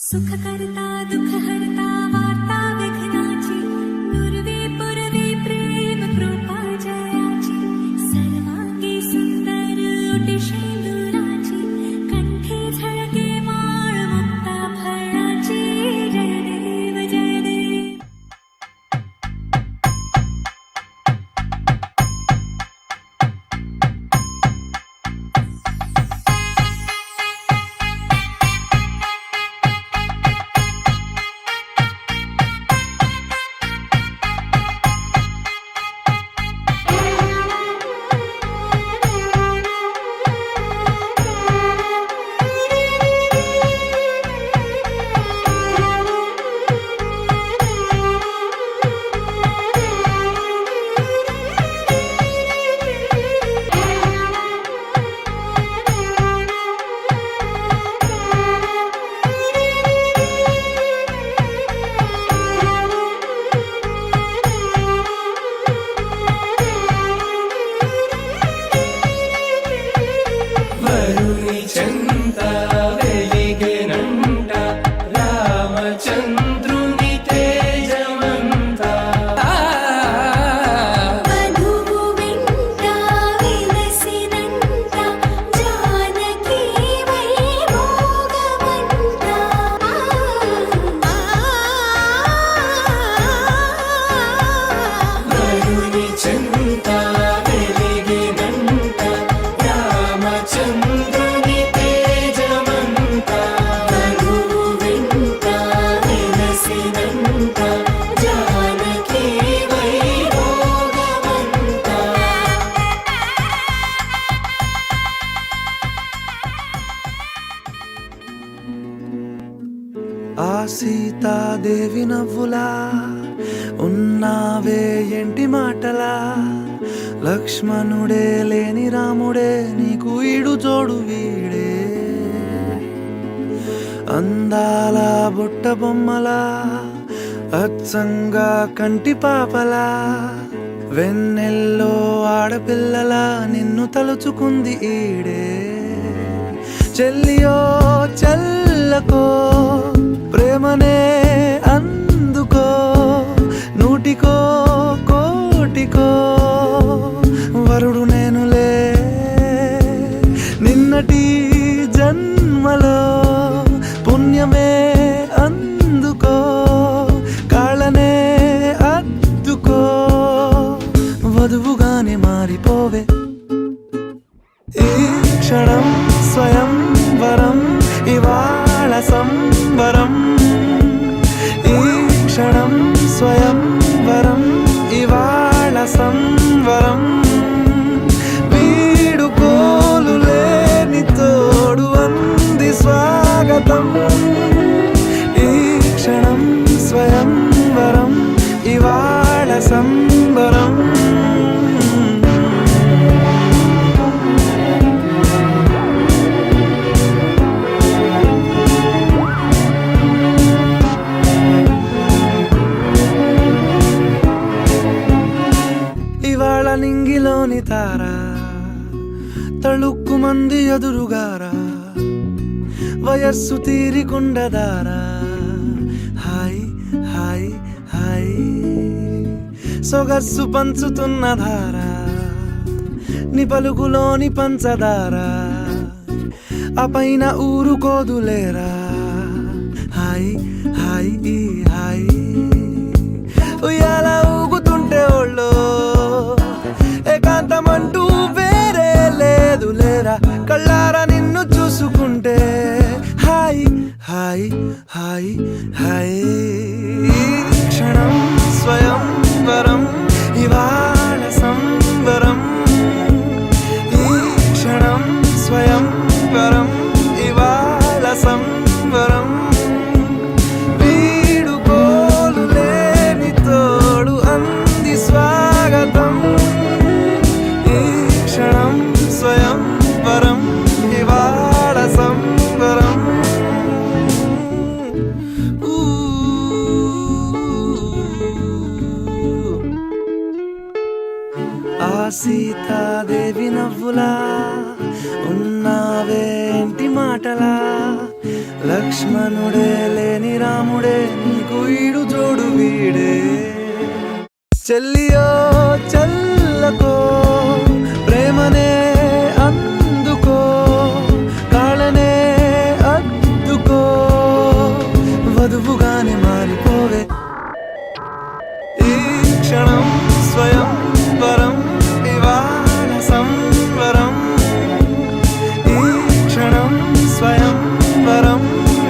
सुखकर्ता दुःखहर्ता वार्ता विघ्नाची पूर्वे पूर्वे प्रेम कृपा जयाची सर्वांगी सुंदर ओटी शेंदुराची कंठी झळके माळ मुक्ता फळाची जय देव जय देव. ఆ సీతాదేవి నవ్వులా ఉన్నావే ఎంటి మాటలా లక్ష్మణుడే లేని రాముడే నీకు ఈడు జోడు వీడే అందాల బుట్ట బొమ్మలా అచ్చంగా కంటి పాపలా వెన్నెల్లో ఆడపిల్లలా నిన్ను తలుచుకుంది ఈడే చెల్లియో చల్లకో ప్రేమనే అందుకో నూటికో కోటికో వరుడు నేనులే నిన్నటి జన్మలో పుణ్యమే అందుకో కాళ్ళనే అద్దుకో వధువుగానే మారిపోవే ఈ క్షణం స్వయం వరం ఇవాళ సంబరం ఈ క్షణం స్వయం వరం ఇవాళ సంవరం వీడుకోలు లేని తోడు అంది స్వాగతం ఈ క్షణం స్వయం వరం ఇవాళ సంబరం. ఇవాళ నింగిలోని తారా తళుక్కు మంది ఎదురుగారా వయస్సు తీరికుండదారా హాయ్ హాయ్ హాయ్ సొగస్సు పంచుతున్న ధారా నీ పలుకులోని పంచదారా ఆ పైన ఊరుకోదులేరా హాయ్ హాయ్ ఈ హాయ్ ఉయ్యాల ఊగుతుంటే ఒళ్ళో ఏకాంతమంటూ వేరే లేదు లేరా కళ్ళారా నిన్ను చూసుకుంటే హాయ్ హాయ్ హాయ్ హాయ్ క్షణం స్వయం వరం ఇవాళ సంబరం ఈ క్షణం స్వయం వరం ఇవాళ సంబరం వీడుకోలు లేని తోడు అంది స్వాగతం ఈ క్షణం స్వయం వరం ఇవాళ సంబరం. ఆ సీతాదేవి నవ్వులా ఉన్నావేంటి మాటలా లక్ష్మణుడే లక్ష్మణుడే లేని రాముడే నీకు ఈడు జోడు వీడే చెల్లియో చల్లకో ప్రేమనే అందుకో కాళ్ళనే అద్దుకో వధువుగానే మారిపోవే ఈ క్షణం స్వయం వరం ఇవాళ సంవరం ఈ క్షణం స్వయం వరం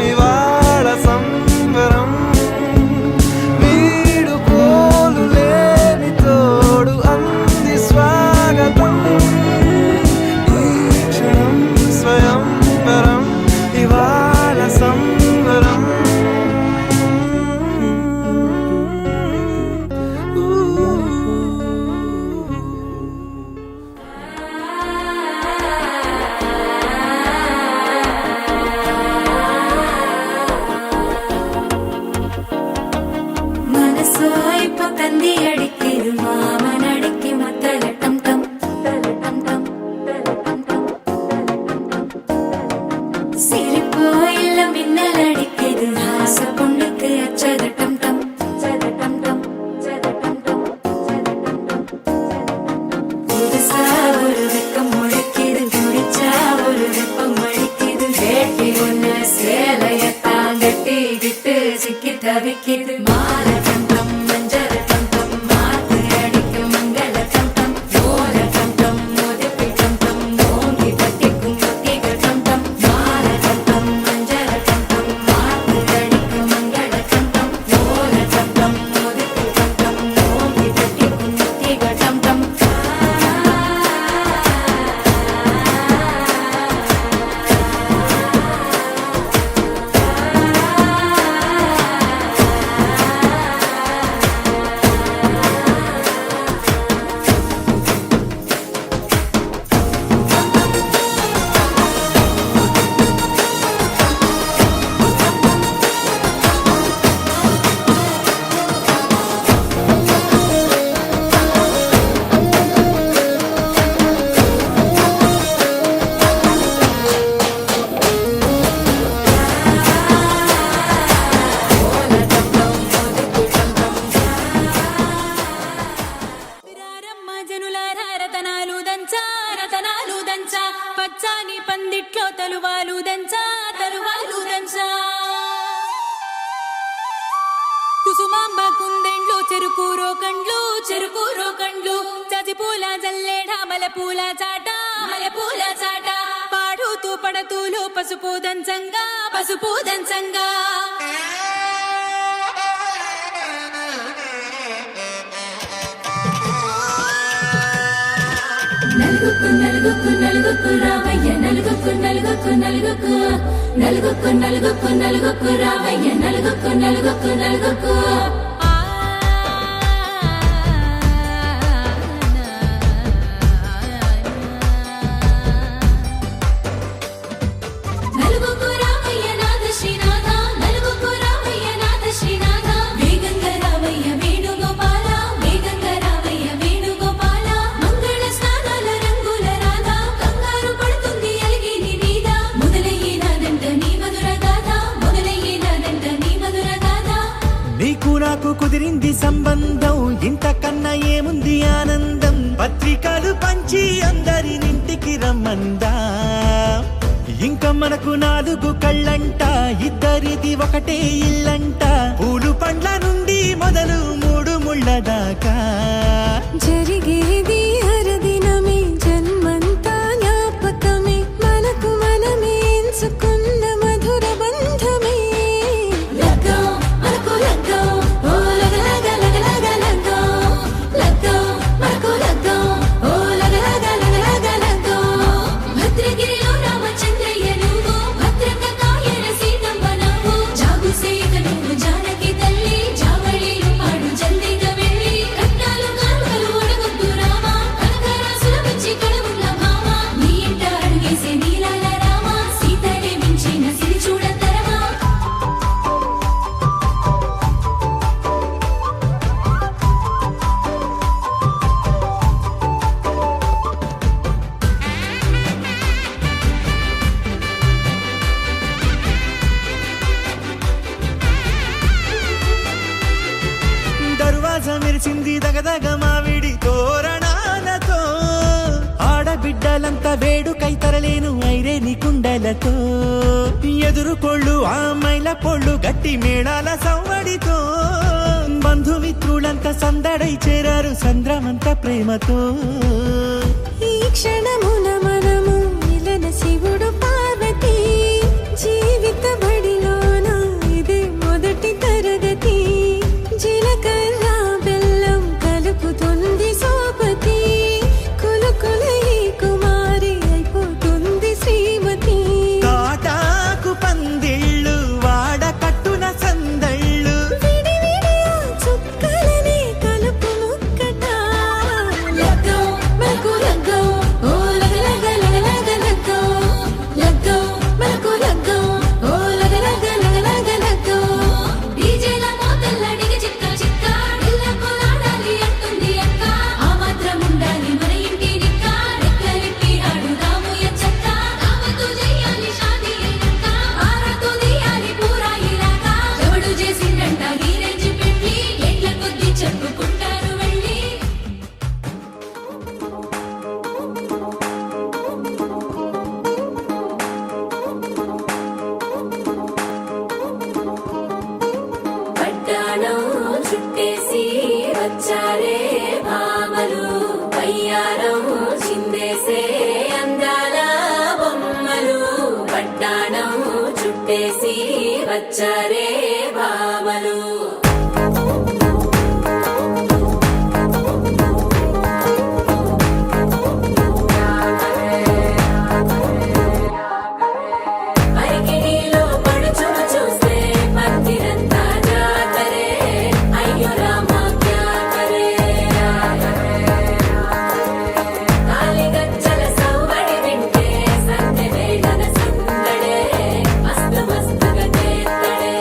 ఇవాళ సంవరం వీడు పోలు లేని తోడు అంది స్వాగతం ఈ క్షణం స్వయం వరం ఇవాళ సంవరం മനസ്സോ ഇപ്പൊ കന്തി അടിക്കരു മാമനടിക്ക് മത്തലട്ടം ടം തലട്ടം ടം തലട്ടം ടം സിരിപ്പോ ഇല്ല മിന്നലടിക്കരു ഹാസ പൊണ്ണുക്ക് അച്ചതട്ടം ടം ചതട്ടം ടം ചതട്ടം ടം പുതുസാ ഒരു വെക്കം മുഴക്കിയത് കുടിച്ചാ ഒരു വെപ്പം മഴിക്കിയത് കേട്ടി ഒന്ന് സേലയത്താൻ കെട്ടി കിട്ട് സിക്കി തവിക്കിത് മാലട്ടം ടം മഞ്ചരട്ടം ടം മാത്ത് അടിക്കും മംഗളട്ടം ടം ഓലട്ടം ടം മോദിപ്പിട്ടം ടം ഓങ്കി പട്ടിക്കും പട്ടികട്ടം ടം മാലട്ടം ടം മഞ്ചരട്ടം ടം മാത്ത് അടിക്കും മംഗളട്ടം ടം ഓലട്ടം ടം മോദിപ്പിട്ടം ടം ഓങ്കി പട്ടിക്കും പട്ടികട്ടം ടം రారమ్మ జనులారా రతనాలు దంచా రతనాలు దంచా పచ్చాని పందిట్లో తలువాలు దంచా తలువాలు దంచా కుసుమాంబ కుందెండ్లు చెరుకూరో కండ్లు చజిపూల జల్లేడ మలపూల చాట పాడుతూ పడతూలు పసుపు దంచంగా నలుగుకు రావయ్య నలుగుకు రావయ్య నలుగుకు నలుగుకు రావయ్య నాద శ్రీనాథ నలుగుకు రావయ్య నాద శ్రీనాథ వేగంగా రావయ్య వేణుగోపాల మంగళ స్నానాల రంగుల రాధ కంగారు పడుతుంది అలిగి నీ మీద మొదలయ్యేనాదంట నీ మధుర గాథ నీకు నాకు కుదిరింది సంబంధం ఇంతకన్నా ఏముంది ఆనందం పత్రికలు పంచి అందరినింటికి రమ్మందా ఇంకా మనకు 4 కళ్ళంట ఇద్దరిది ఒకటే ఇల్లంట పూలు పండ్ల నుండి మొదలు 3 ముళ్ళ దాకా జరిగేది హరదినమే జన్మంతా జ్ఞాపకమే మనకు మనమే ఎంచుకున్న మధుర బంధమే లగ్గం మనకు లగ్గం ఓ లగలగ లగ్గం మనకు లగ్గం ఓ లగలగ భద్రగిరిలో రామచంద్రయ్య నువ్వు భద్రక కాయన సీతమ్మ నువ్వు జాగు సేక నువ్వు జానకి తల్లి జావళిలు పాడు జల్దిగా వెళ్ళి కట్నాలు కానుకలు ఆకాశం మెరిసింది దగదగ మావిడి తోరణాలతో ఆడబిడ్డలంతా వేడుకై తరలేను ఐరేని కుండలతో ఎదురుకోళ్ళు ఆ మైల పొళ్ళు గట్టి మేళాల సవ్వడితో బంధుమిత్రులంతా సందడై చేరారు సంద్రమంత ప్రేమతో ఈ క్షణమున మనము మిలన శివుడు పార్వతి జీవిత బడిలోన ఇదే మొదటి తరగతి జీలకర్ర బెల్లం కలుపుతుంది సోపతి కులుకుల ఈ కుమారి అయిపోతుంది శ్రీమతి కాటాకు పందిళ్ళు వాడ కట్టున సందళ్ళు విడివిడియా చుక్కలనే కలుపు ముక్కట లగ్గం మనకు లగ్గం ఓ లగ లగ లగ లగ లగ్గం లగ్గం మనకు లగ్గం ఓ లగ లగ లగ లగ లగ్గం డీజేల మోతల్లడికి చిక్క చిక్క ఇళ్ళకు లాడాలి అంటుంది అక్క ఆ మాత్రం ఉండాలి మన ఇంటి నిక్క రెక్కలిప్పి ఆడుదాము ఎచ్చక్క దావతు చెయ్యాలి షాదీ అయినాక ఆరతు తీయాలి పూరాయిలాగా ఎవడు చేసిండంట ఈ రేంజ్ పెళ్లి ఏళ్ళ కొద్ది చెప్పుకుంటారు వెళ్ళి పట్టాణం చుట్టేసి వచ్చారే భామలు పయ్యారం చిందేసే అందాల బొమ్మలు పట్టాణం చుట్టేసి వచ్చారే భామలు పరికిణీలో పడుచును చూస్తే మందిరంతా జాతరే అయ్యో రామ క్యా కరే కాలిగజ్జల సవ్వడి వింటే సందె వేళన సందడే మస్తు మస్తుగా చేత్తడే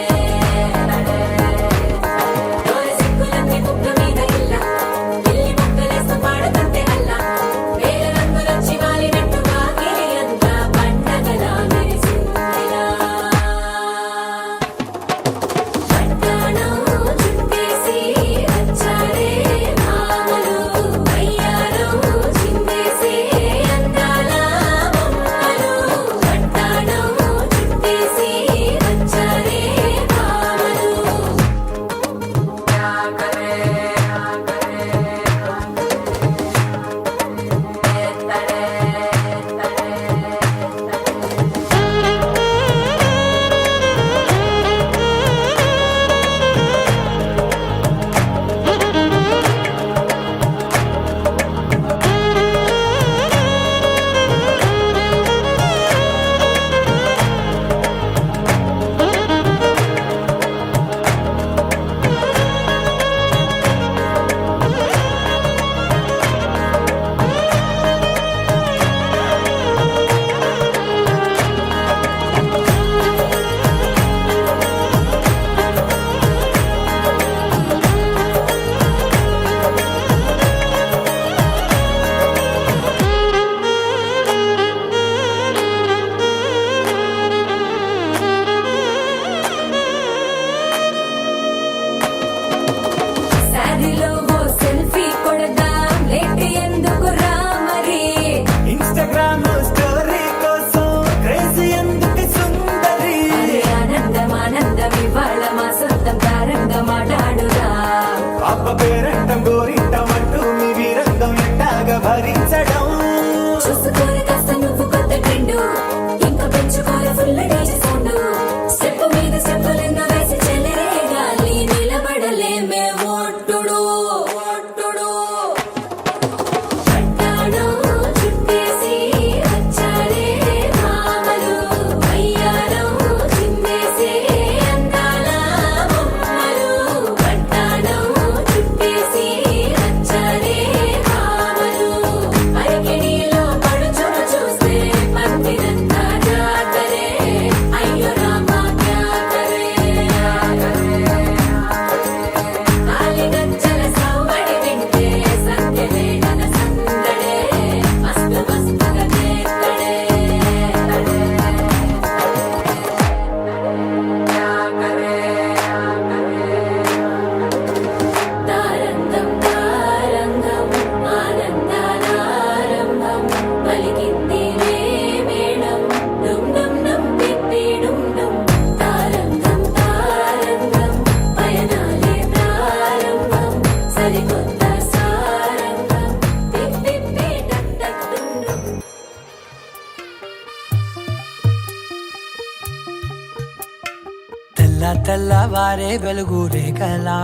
తెల్లవారే వెలుగు రేఖలా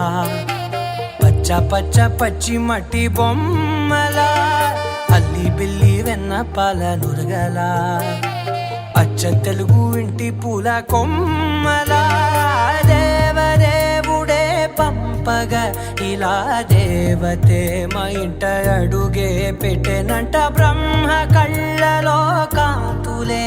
పచ్చ పచ్చ పచ్చి మట్టి బొమ్మలా అల్లి బిల్లి వెన్న పాల నురగలా అచ్చ తెలుగు ఇంటి పూల కొమ్మలా దేవదేవుడే పంపగా ఇలా దేవతే మా ఇంట అడుగే పెట్టెనంట బ్రహ్మ కళ్ళలో కాంతులే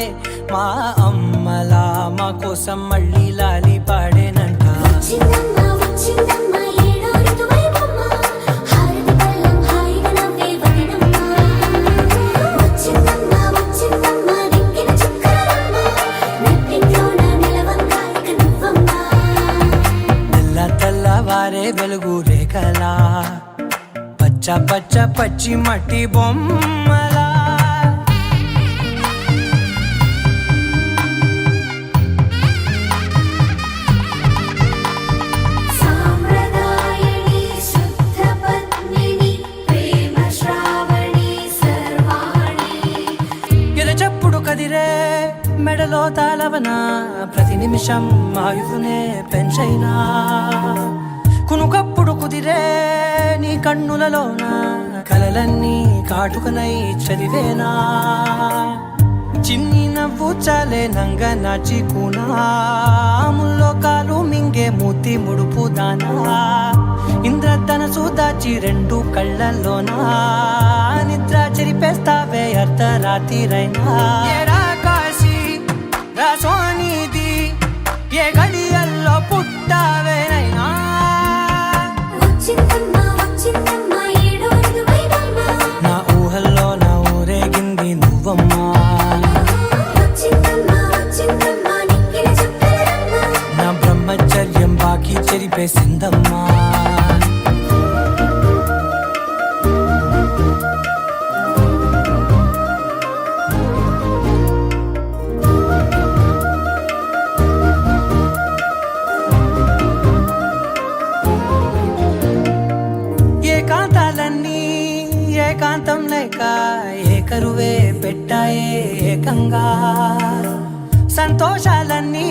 మా అమ్మలా మా కోసం మళ్ళీ లాలి పాడేనంట వచ్చిందమ్మ వచ్చిందమ్మ ఏడో ఋతువైవమ్మ హారతి పళ్ళం హాయిగా నవ్వే వదినమ్మ వచ్చిందమ్మ వచ్చిందమ్మ దిక్కిన చుక్కలమ్మ నెట్టింట్లోన నిలవంగా ఇక నువ్వమ్మ తెల్లవారే వెలుగు రేఖలా పచ్చ పచ్చ పచ్చి మట్టి బొమ్మలా సాంప్రదాయని శుద్ధ పద్మిని ప్రేమ శ్రావణి సర్వాణి ఎరచప్పుడు కదిరే మెడలో తాళవన ప్రతి నిమిషం ఆయుధునే పెంచైనా కునుకప్పుడు కుదిరే నీ కన్నులలోన కలలన్నీ కాటుకనై చదివేనా చిన్ని నవ్వు చాలే నంగ నాచి కూనాముల్లో కాలు మింగే మూతి ముడుపు దానా ఇంద్రధనసు దాచి రెండు కళ్ళల్లోనా నిద్ర చెరిపేస్తావే అర్ధరాత్రిరైనా ఏరా కాశీ రాసోనిది ఏ గడియల్లో పుట్టావేనైనా వచ్చిందమ్మ వచ్చిందమ్మ ఏడో ఋతువైవమ్మ నా ఊహల్లో నా ఊరేగింది నువ్వమ్మా వచ్చిందమ్మ వచ్చిందమ్మ నిక్కిన చుక్కలమ్మ నా బ్రహ్మచర్యం బాకీ చెరిపేసిందమ్మా ఏకాంతాలన్నీ ఏకాంతం లేక ఏకరువే పెట్టాయే ఏకంగా సంతోషాలన్నీ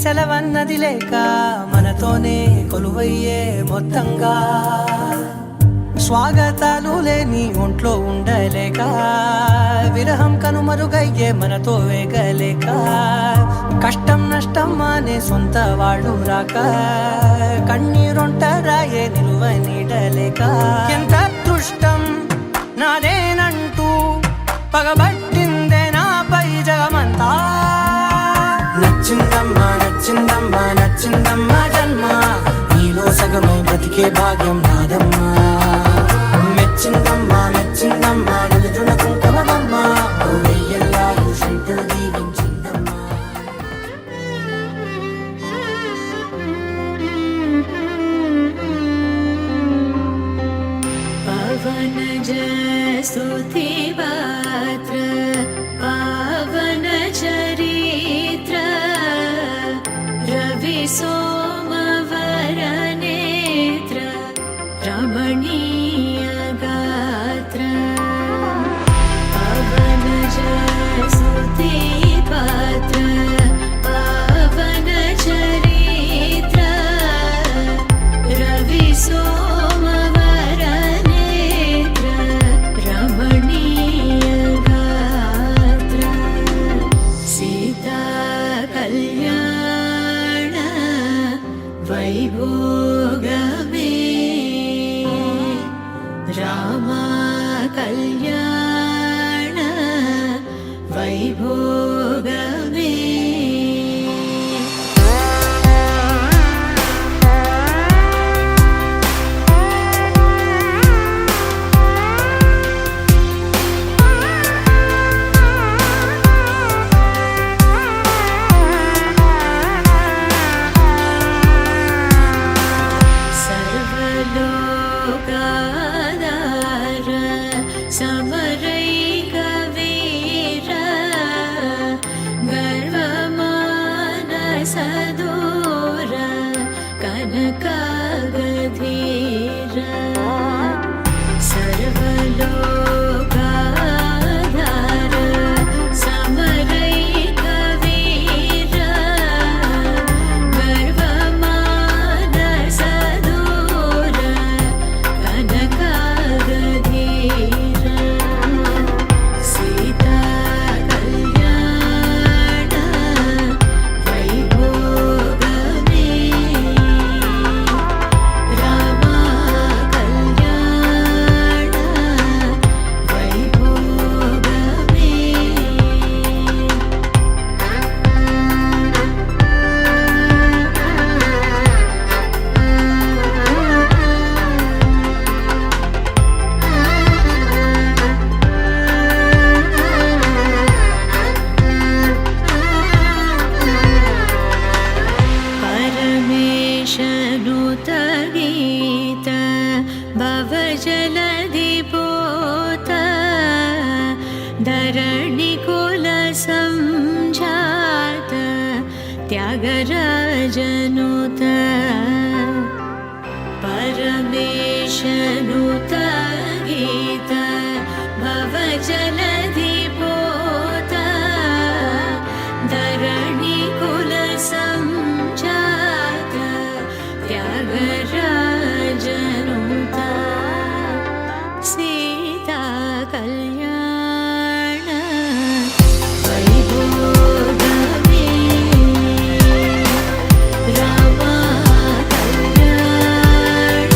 సెలవన్నది లేక మనతోనే కొలువయ్యే మొత్తంగా స్వాగతాలు లేని ఒంట్లో ఉండలేక విరహం కనుమరుగయ్యే మనతో వేగలేక కష్టం నష్టం అనే సొంత వాళ్ళు రాక కన్నీరొంటరాయే నిలువ నీడలేక ఎంత అదృష్టం నాదేనంటూ పగబట్టిందే నాపై జగమంతా నచ్చిందమ్మా నచ్చిందమ్మా నచ్చిందమ్మా జన్మ నీలో సగమై బ్రతికే భాగ్యం నాదమ్మా మెచ్చిందమ్మా మెచ్చిందమ్మా నిలుచున కుంకుమమ్మా వెయ్యల్లా శంకరు దీవించిందమ్మా पवन जय स्तुति पात्र पावन चरित्र रवि सोमवर नेत्र रमणीय गात्र पवन जय स्तुति पात्र पावन चरित्र रवि सोमवर नेत्र रमणीय गात्र सीता कल्याण वैभोगमे रामा कल्याण वैभोगमे परमेशनुतगीत भवजलधिपोत धरणिकुलसंजात त्यागराजनुत परमेशनुतगीत भवजलधिपोत धरणिकुलसंजात त्यागराजनुत सीता कल्याण वैभोगमे रामा कल्याण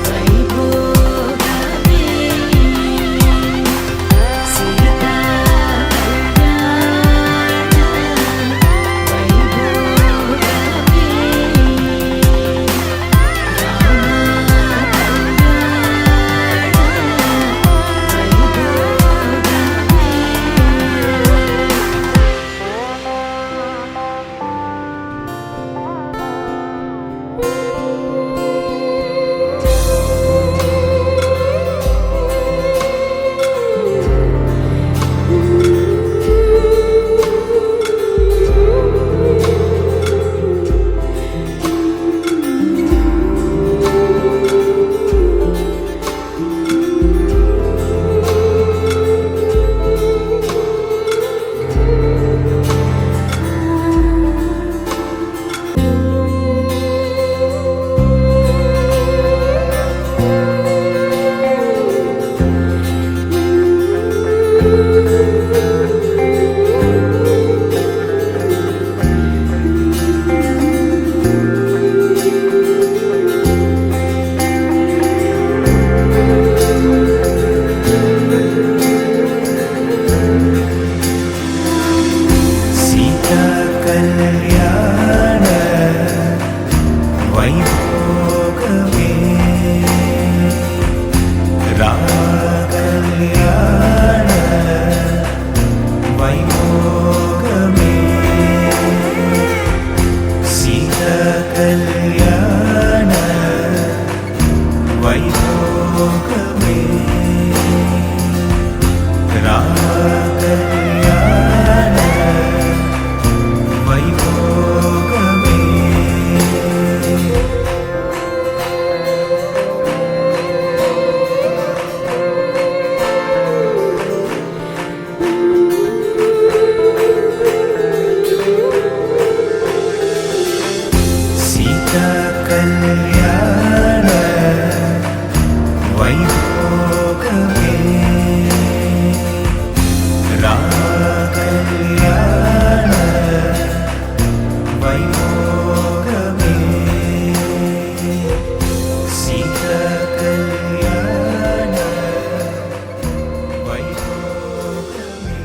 वैभोगमे सीता సీతా కళ్యాణ వైభోగమే రామ కళ్యాణ వైభోగమే సీతా కళ్యాణ వైభోగమే రామ కళ్యాణ వైభోగమే సీతా కళ్యాణ వైభోగమే రామ కళ్యాణ వైభోగమే సీతా కళ్యాణ వైభోగమే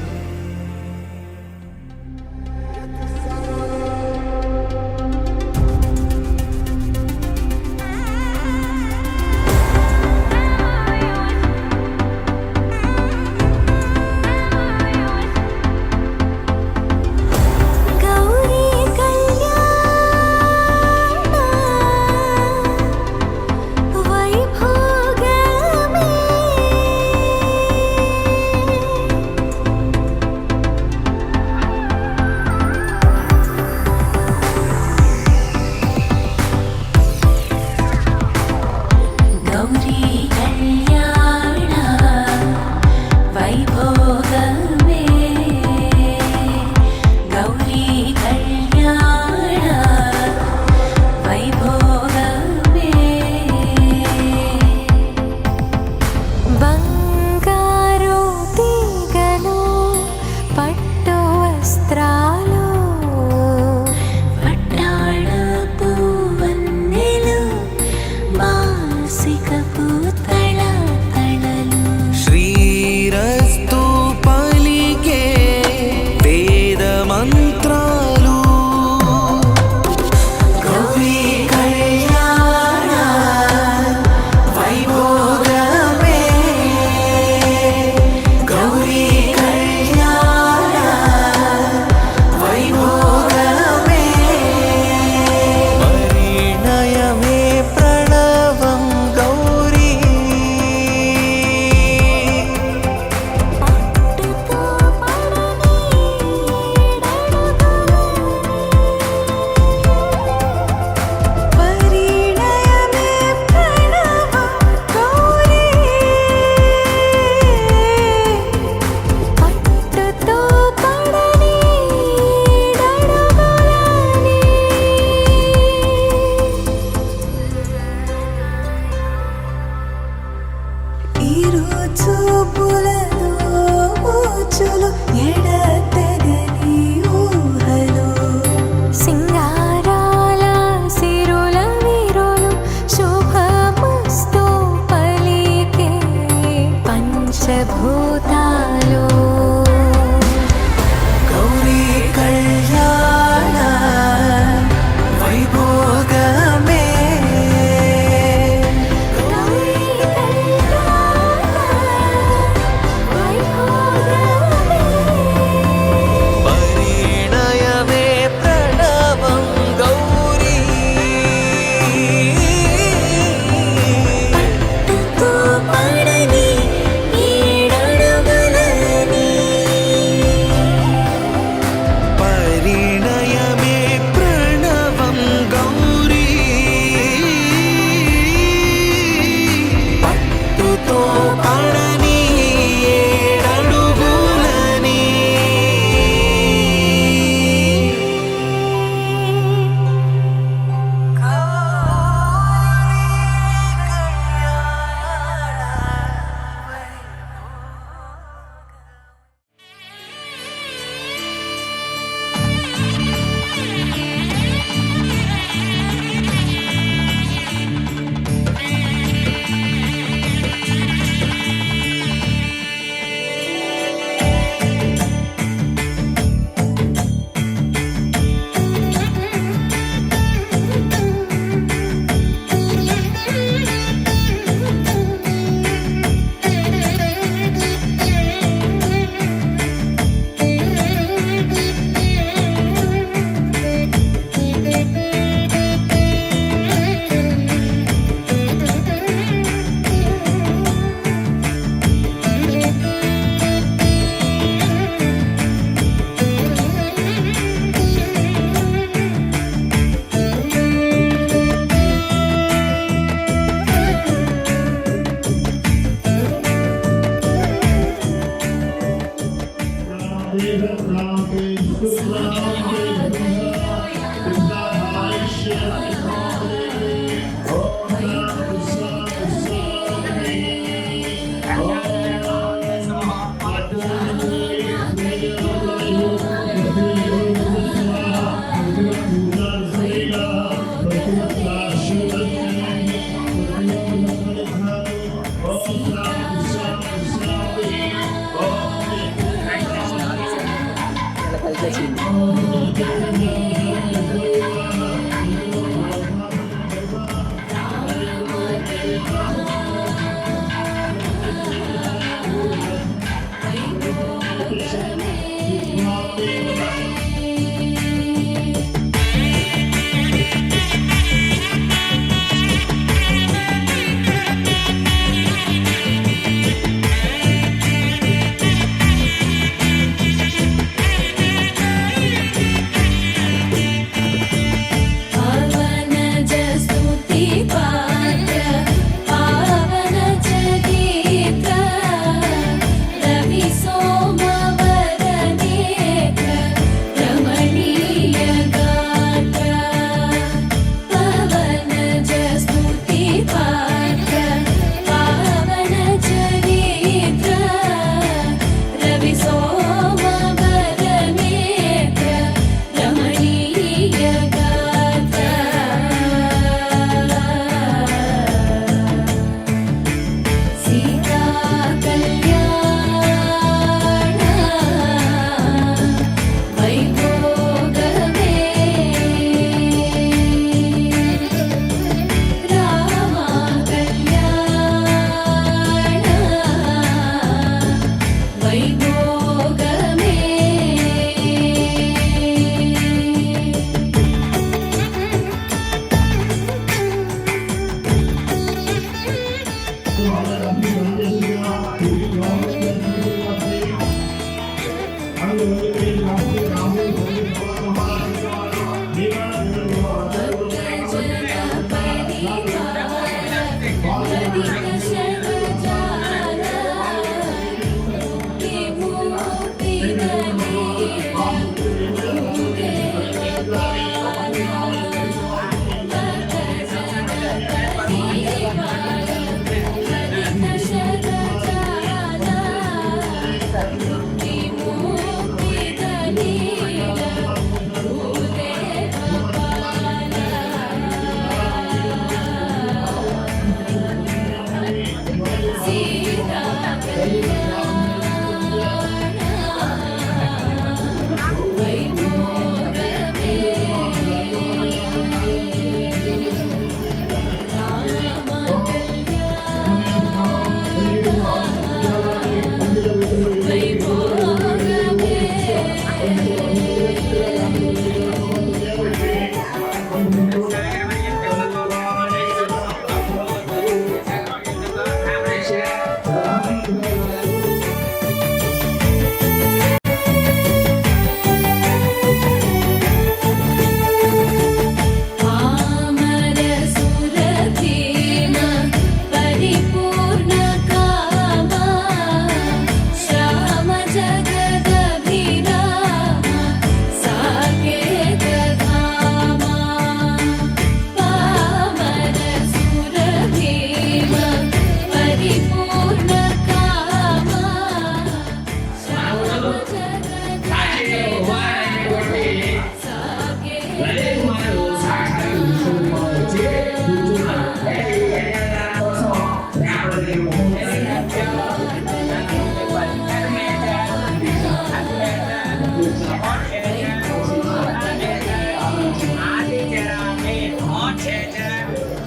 మోక్షే చ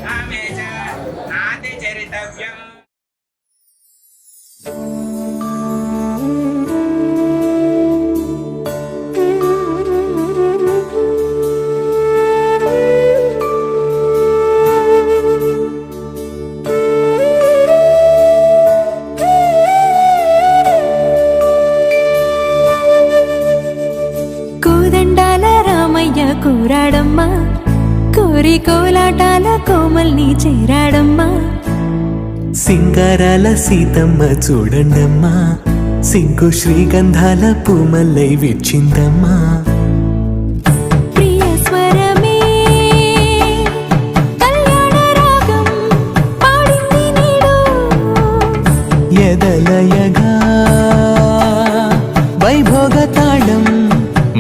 కామే చ నాతి చరితవ్యం. కోదండాల రామయ్య కోరాడమ్మా, కోరి కోలాటాల కోమల్ని చేరాడమ్మా. సింగారాల సీతమ్మ చూడండమ్మా, సింగు శ్రీగంధాల పూమల్లై విచ్చిందమ్మా. ప్రియ స్వరమే కళ్యాణ రాగం పాడింది నీడు, ఎదలయగా వైభోగ తాళం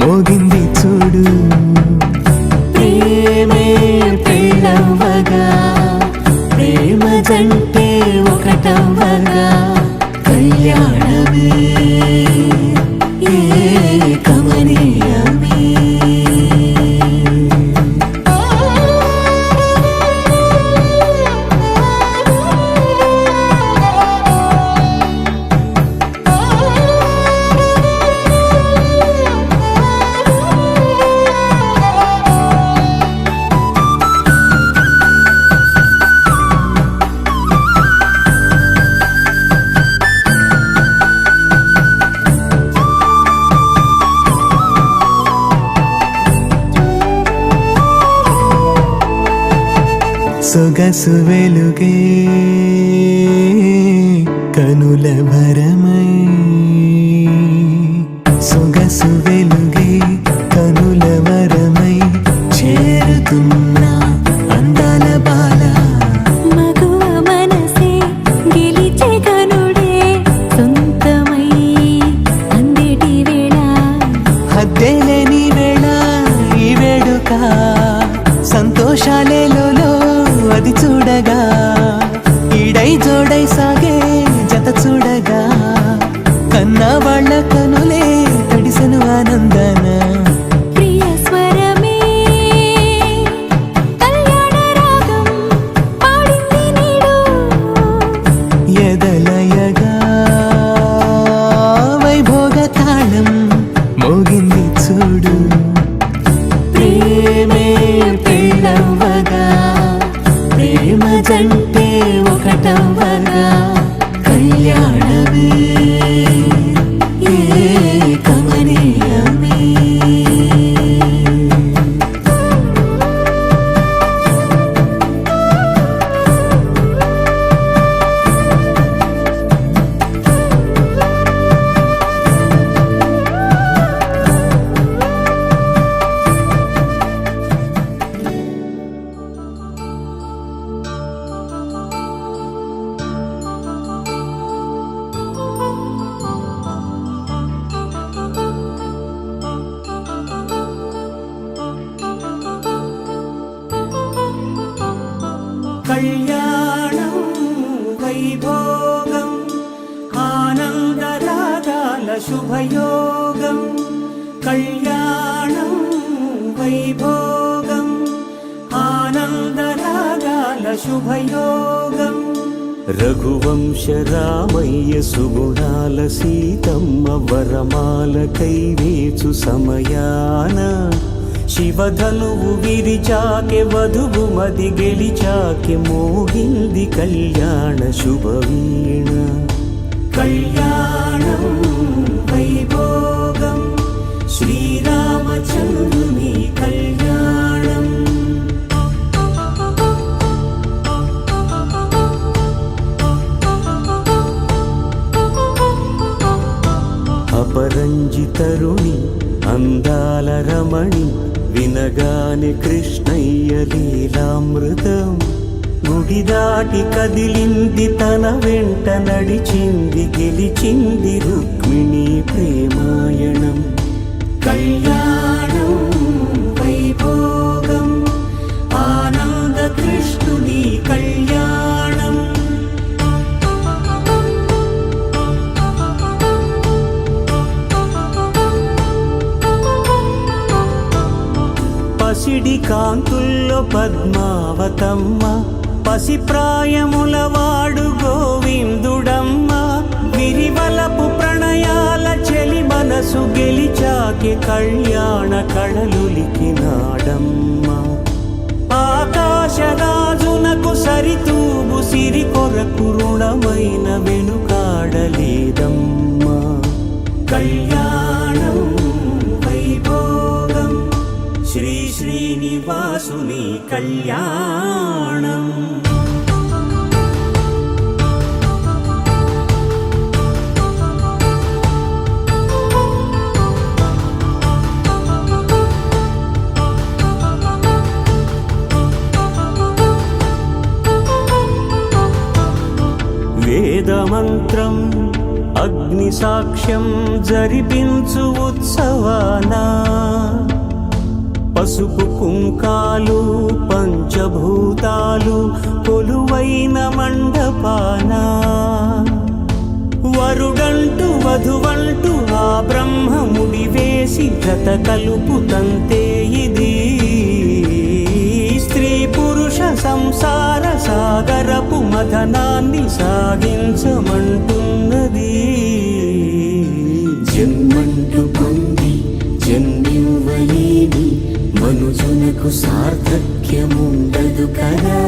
మోగింది చూడు. ప్రేమే పెళ్ళవ్వగా, ప్రేమ జంటే ఒకటవ్వగా, కళ్యాణమే కమనీయమే. సొగసు వెలుగే కనుల భరమై, సొగసు వెలుగే కనుల వరమై చేరుతున్న అందాల బాల. మగువ మనసే గెలిచే కనుడే సొంతమై అందేటి వేళ, హద్దేలేని వేళ ఈ వేడుక, సంతోషాలేలో అది చూడగా, ఈడై జోడై సాగే జత చూడగా, కన్నా వాళ్ళ కనులే తడిసెను ఆనందన. ప్రియ స్వరమే కళ్యాణ రాగం పాడింది నీడు, ఎదలయగా వైభోగ తాళం మోగింది చూడు. ప్రేమే పెళ్ళవ్వగా, ప్రేమ జంటే ఒకటవ్వగా, కళ్యాణమే కమనీయమే. కళ్యాణం వైభోగం ఆనందరాగాల శుభయోగం. కళ్యాణం వైభోగం ఆనందరాగాల శుభయోగం. రఘువంశ రామయ్య సుగుణాల సీతమ్మ వరమాల కైవేచు సమయాన, శివధనువు విరిచాకె వధువు మది గెలిచాకె మోగింది కళ్యాణ శుభవీణ. కళ్యాణం వైభోగం శ్రీరామచంద్రుని కళ్యాణం. అపరంజి తరుణి అందాల రమణి, వినగానే కృష్ణయ్య లీలామృతం. గుడి దాటి కదిలింది తన వెంట నడిచింది, గెలిచింది రుక్మిణి ప్రేమాయణం. కళ్యాణం వైభోగం ఆనంద కృష్ణుని కళ్యాణం. పసిడి కాంతుల్లో పద్మావతమ్మ పసిప్రాయముల వాడు గోవిందుడమ్మ విరివలపు ప్రణయాల చెలి మనసు గెలిచాకే కళ్యాణ కళలులికినాడమ్మ ఆకాశరాజునకు సరితూగు సిరి కొరకు రుణమైన వెనుకాడలేదమ్మా కళ్యాణం వైభోగం శ్రీ శ్రీనివాసుని కళ్యాణం వేదమంత్రం అగ్ని సాక్ష్యం జరిపించు ఉత్సవానా పసుపు కుంకాలు పంచభూతాలు కొలువైన మండపానా వరుడంటూ వధువంటూ ఆ బ్రహ్మముడి వేసి జత కలుపుతంతే ఇది స్త్రీ పురుష సంసార సాగరపు మథనాన్ని సాగించమంటున్నది జన్మంటూ పొంది జన్మివ్వలేని మనుజునకు సార్థక్యముండదు కదా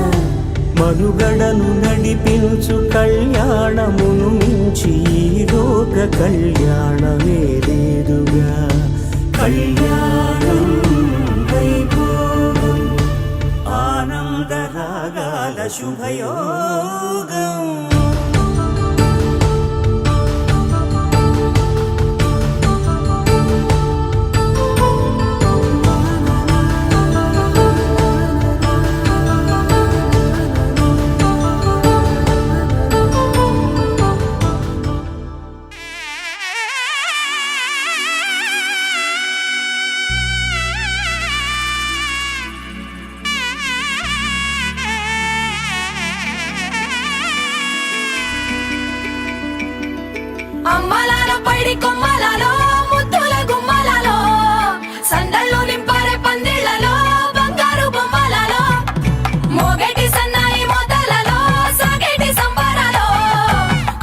మనుగడను నడిపించు కళ్యాణమును మించి ఈ లోక కళ్యాణమే లేదుగా కళ్యాణం వైభోగం ఆనందరాగాల శుభయోగం అమ్మలాలో పైడి కొమ్మలలో ముద్దుల గుమ్మలలో సందళ్ళు నింపారే పందిళ్లలో బంగారు బొమ్మలలో మోగేటి సన్నాయి మోతలలో సాగేటి సంబరాలో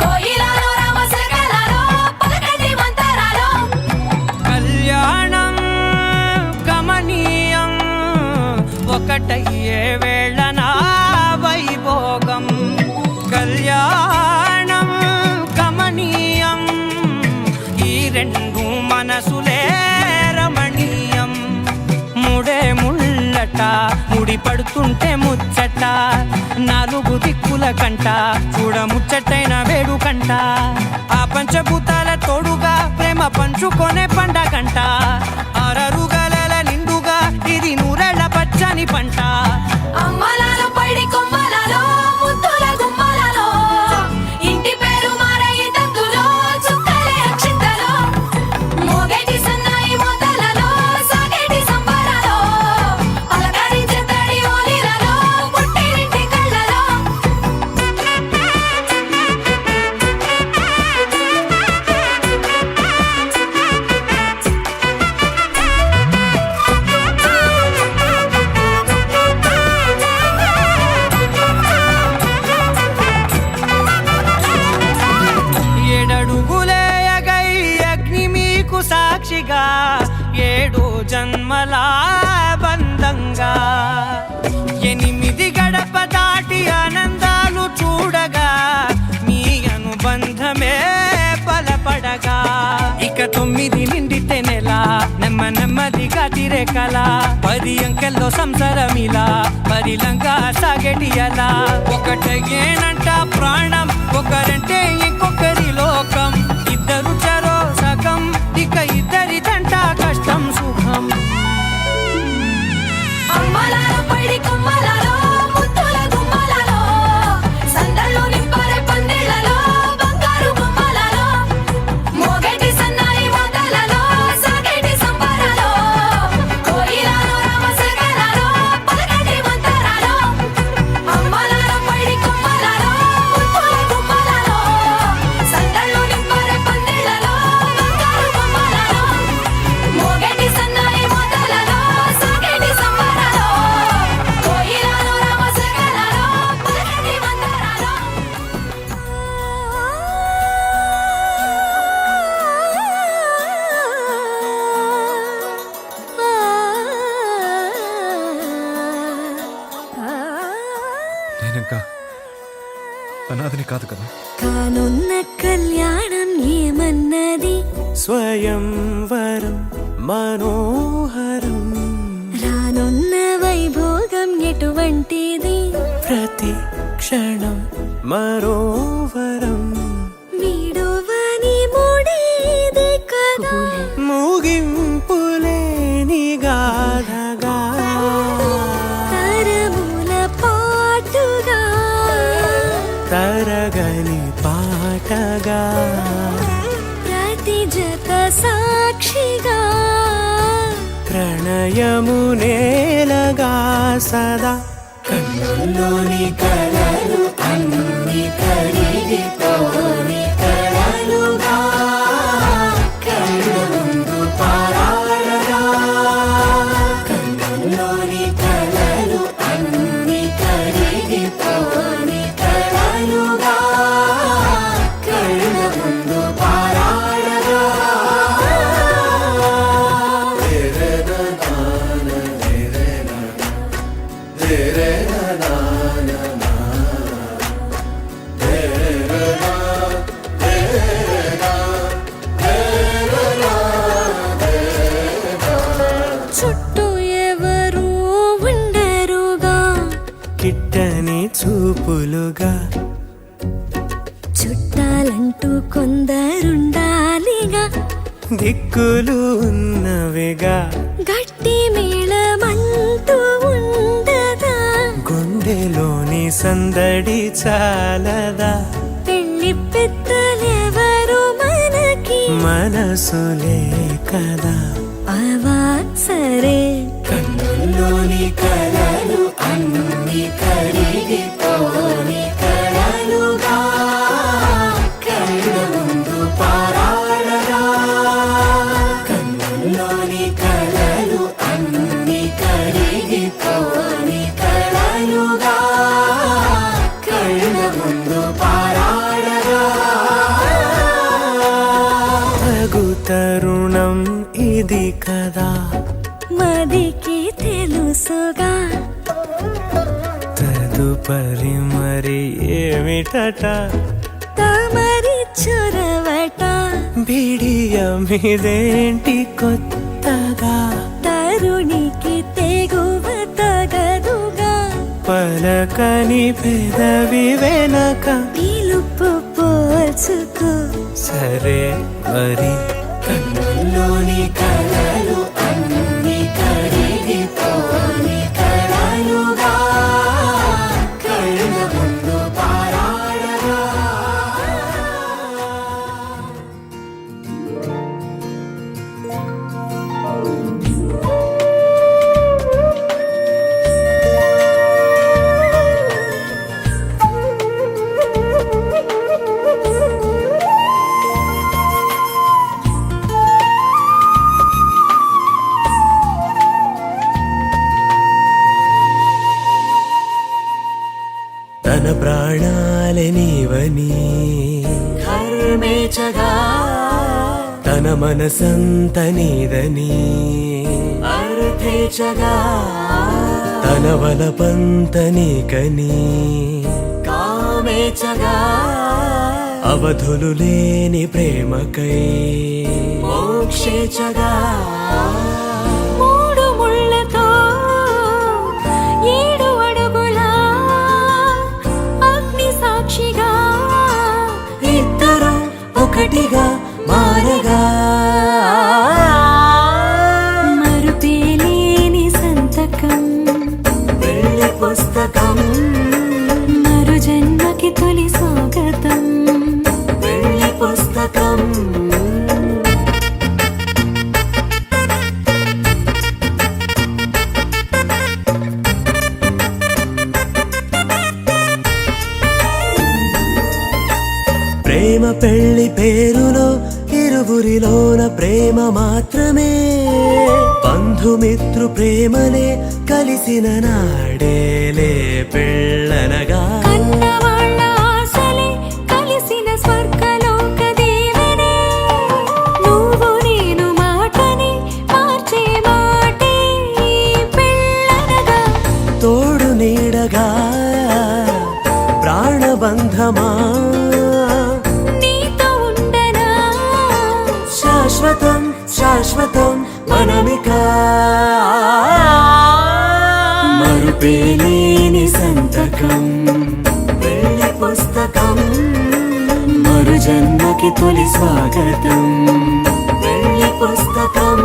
కోయిలలో రామశకలలో పలకటి మంతరాలో కళ్యాణం గమనీయం ఒకటయ్యే వేళనా వైభోగం కళ్యాణం గమనీయం ఈ రెండు మనసులే రమణీయం ముడే ముళ్ళట ముడి పడుతుంటే ముచ్చట నాలుగు దిక్కుల కంట చూడ ముచ్చటైన వేడుకంట ఆ పంచభూతాల తోడుగా ప్రేమ పంచుకొనే పండగంట అరరుగల నిండుగా ఇది నూరెళ్ళ పచ్చని పంట అమ్మలాలో పైడి కొమ్మలలో ముద్దుల గుమ్మలలో ఇంటి పేరు మారయి తందులో చుక్కలే అక్షింతలో మోగేటి సన్నాయి మోతలలో సాగేటి సంబరాలో పలకరించే తడి ఓలిలలో పుట్టినింటి కళ్ళలో ఏడడుగులేయగై అగ్ని మీకు సాక్షిగా ఏడు జన్మల బంధంగా 8 గడప దాటి ఆనందాలు చూడగా మీ అనుబంధమే బలపడగా ఇక 9 నిండితే నెల నెమ్మదిగా తిరే కల 10 అంకెల్లో సంసారమిలా పరిలంగా సాగేటి అలా ఒకటేనంట ప్రాణం ఒకరంటే ఇంకొకరి లోకం ఇద్దరు చరో సగం ఇక ఇద్దరిదంట కష్టం సుఖం అమ్మలాలో పైడి కొమ్మలలో ముద్దుల గుమ్మలలో సందళ్ళు నింపారే పందిళ్లలో బంగారు బొమ్మలలో మోగేటి సన్నాయి మోతలలో సాగేటి సంబరాలో కోయిలలో రామశకలలో పలకటి మంతరాలో అమ్మలాలో పైడి కొమ్మలలో ముద్దుల నేనింకా అనాథని కాదు కదా. కానున్న కళ్యాణం ఏమన్నది, స్వయంవరం మనోహరం, రానున్న వైభోగం ఎటువంటిది, ప్రతి క్షణం మరోవరం, వీడువని మూడేది కదా, ముగింపులేని గాథగా, తరముల పాటుగా, తరగని పాటగా, ప్రతి జత సాక్షిగా, ప్రణయము నేలగా సదా, కన్నుల్లోని కలలు అన్ని కరిగిపోని కలలుగా, కళ్ళ ముందు పారాడగా, కన్నుల్లోని కలలు అన్ని కరిగిపోని కలలుగా, కళ్ళ ముందు పారాడగా. చుట్టూ ఎవరు ఉండరుగా, కిట్టని చూపులుగా, చుట్టాలంటూ కొందరుండాలిగా, దిక్కులు ఉన్నవిగా, గట్టి మేళమంటూ ఉండదా, గుండెలోని సందడి చాలదా, పెళ్లి పెద్దలెవరు మనకి, మనసులే కదా, అవా సరే, కన్నుల్లోని కలలు అన్ని కరిగిపోని కలలుగా, కళ్ళ ముందు పారాడగా, కన్నుల్లోని కలలు అన్ని కరిగిపోని కలలుగా, కళ్ళ ముందు పారాడగా. తగు తరుణం ఇది కదా, మదికి తెలుసుగా, తదుపరి మరి ఏమిటట, తమరి చొరవట, బిడియమిదేంటి కొత్తగా, తరుణికి తెగువ తగదుగా, పలకని పెదవి వెనక, పిలుపు పోల్చుకో, సరే మరి, కన్నుల్లోని కలలు అన్ని కరిగిపోని కలలుగా, కళ్ళ ముందు పారాడగా. తన ప్రాణాలే నీవని హర్మేచగా, తన మనసంత నీదని అర్థేచగా, తన వలపంత నీకని కామేచగా, అవధులు లేని ప్రేమకై మోక్షేచగా, మూడు ముళ్ళతో 7 అడుగుల అగ్ని సాక్షిగా, ఇద్దరు ఒకటిగా మారగా, మరుపేలేని సంతకం, పెళ్లి పుస్తకం, మరు జన్మకి తొలి స్వాగతం, పెళ్లి పుస్తకం. ప్రేమ పెళ్లి పేరులో ఇరువురిలోన ప్రేమ మాత్రమే, బంధుమిత్రు ప్రేమనే కలిసిన నాడేలే పెళ్ళనగా, కన్నవాళ్ళ ఆశలే కలిసిన స్వర్గలోక దేవనే, నువ్వు నేను మాటని మార్చే మాటే పెళ్ళనగా, తోడు నీడగా అనామిక మరుపేలేని సంతకం పెళ్లి పుస్తకం మరు జన్మకి తొలి స్వాగతం పెళ్లి పుస్తకం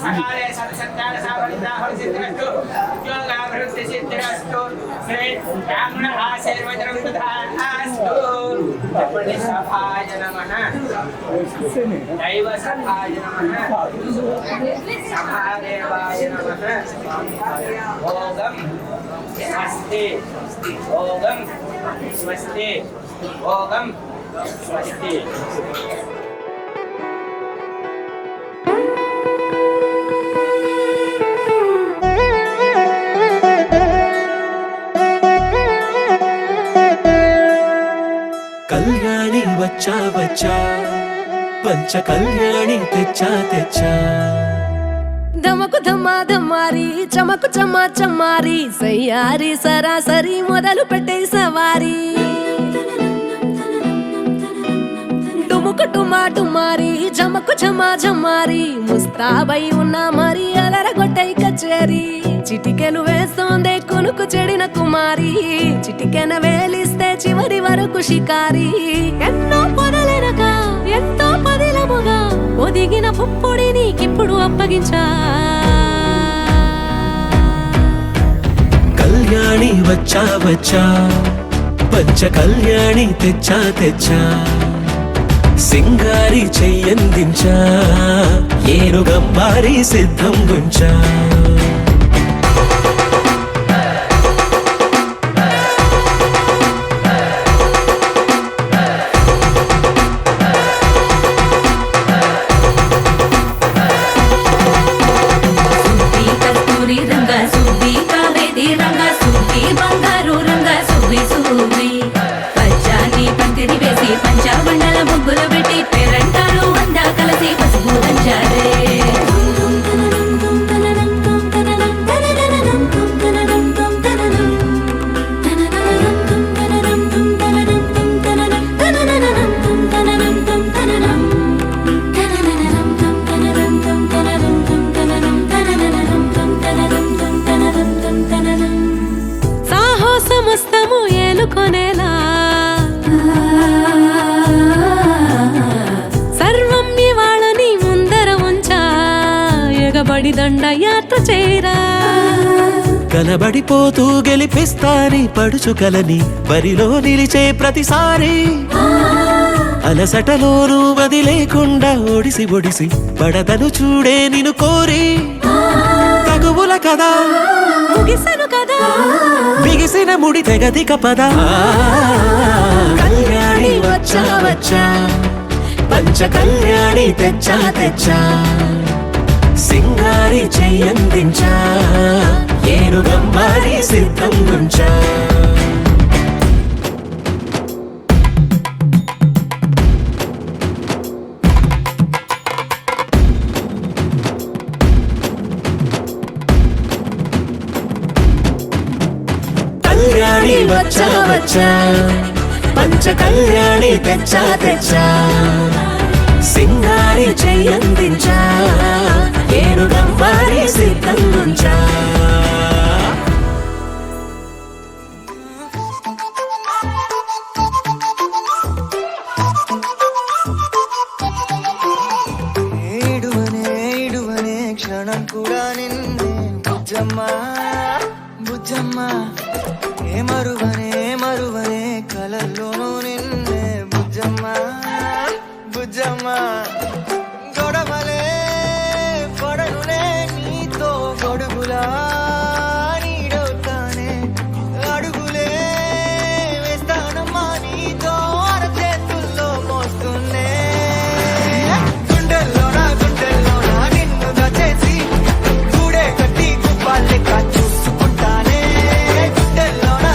సకాలే సత్సంతాన సావలితాహుల్ సిద్ధిరస్తు ఉద్యోగాభివృద్ధి సిద్ధిరస్తు శ్రీ బ్రాహ్మణ ఆశీర్వచనం తథాస్తు చెప్పండి సభాయ నమః దైవ సభాయ నమః సభాదేవాయ నమః ఓం స్వస్తి ఓం స్వస్తి ఓం స్వస్తి కళ్యాణి వచ్చా వచ్చా పంచ కళ్యాణి తెచ్చా తెచ్చా ధమకు ధమ్మా ధమ్మారి చమకు చమ్మా చమ్మారి సయ్యారి సరాసరి మొదలు పెట్టే సవారి డుముకు డుమా డుమారి జమకు ఝమా ఝమారి ముస్తాబై ఉన్నా మరి అలరగొట్టై కచేరి చిటికెను వేస్తోందే కొనుకు చెడిన కుమారి చిటికెన వేలిస్తే చివరి వరకు షికారి ఎన్నో పొదలెనక ఎంతో పదిలముగా ఒదిగిన పుప్పొడి నీకిప్పుడు అప్పగించా కళ్యాణి వచ్చా వచ్చా పంచ కళ్యాణి తెచ్చా తెచ్చా సింగారి చెయ్యందించా ఏనుగంబారి సిద్ధం గుంచా సాహసమస్తము ఏలుకొనేలా సర్వం ఇవాళని ముందర ఉంచా ఎగబడి దండయాత్ర చేరా కలబడిపోతూ గెలిపిస్తాని పడుచుకలని బరిలో నిలిచే ప్రతిసారి అలసటలోనూ వదిలేకుండా ఒడిసి ఒడిసి పడతను చూడే నిన్ను కోరి తగువుల కదా ముగిసెను కదా బిగిసిన ముడి తెగదిక పద కళ్యాణి వచ్చా వచ్చా పంచ కళ్యాణి తెచ్చా తెచ్చా సింగారి చెయ్యందించా ఏనుగంబారి సిద్ధం గుంచా వచ్చా వచ్చా పంచ కళ్యాణి తెచ్చా తెచ్చా సింగారి చెయ్యందించా ఏనుగం వారి సిద్ధంగుంచా ఏడువనే క్షణం కూడా నిన్నే బుజ్జమ్మా బుజ్జమ్మా ఏ మరువనే కలల్లోనూ నిన్నే బుజ్జమ్మా బుజ్జమ్మా గొడవలే పడనులే నీతో గొడుగులా నీడవుతానే అడుగులే వేస్తానమ్మా నీతో అరచేతుల్లో మోస్తున్నే గుండెల్లోనా నిన్ను దచేసి గూడే కట్టి గుప్పాలెక్క చూసుకుంటానే గుండెల్లోనా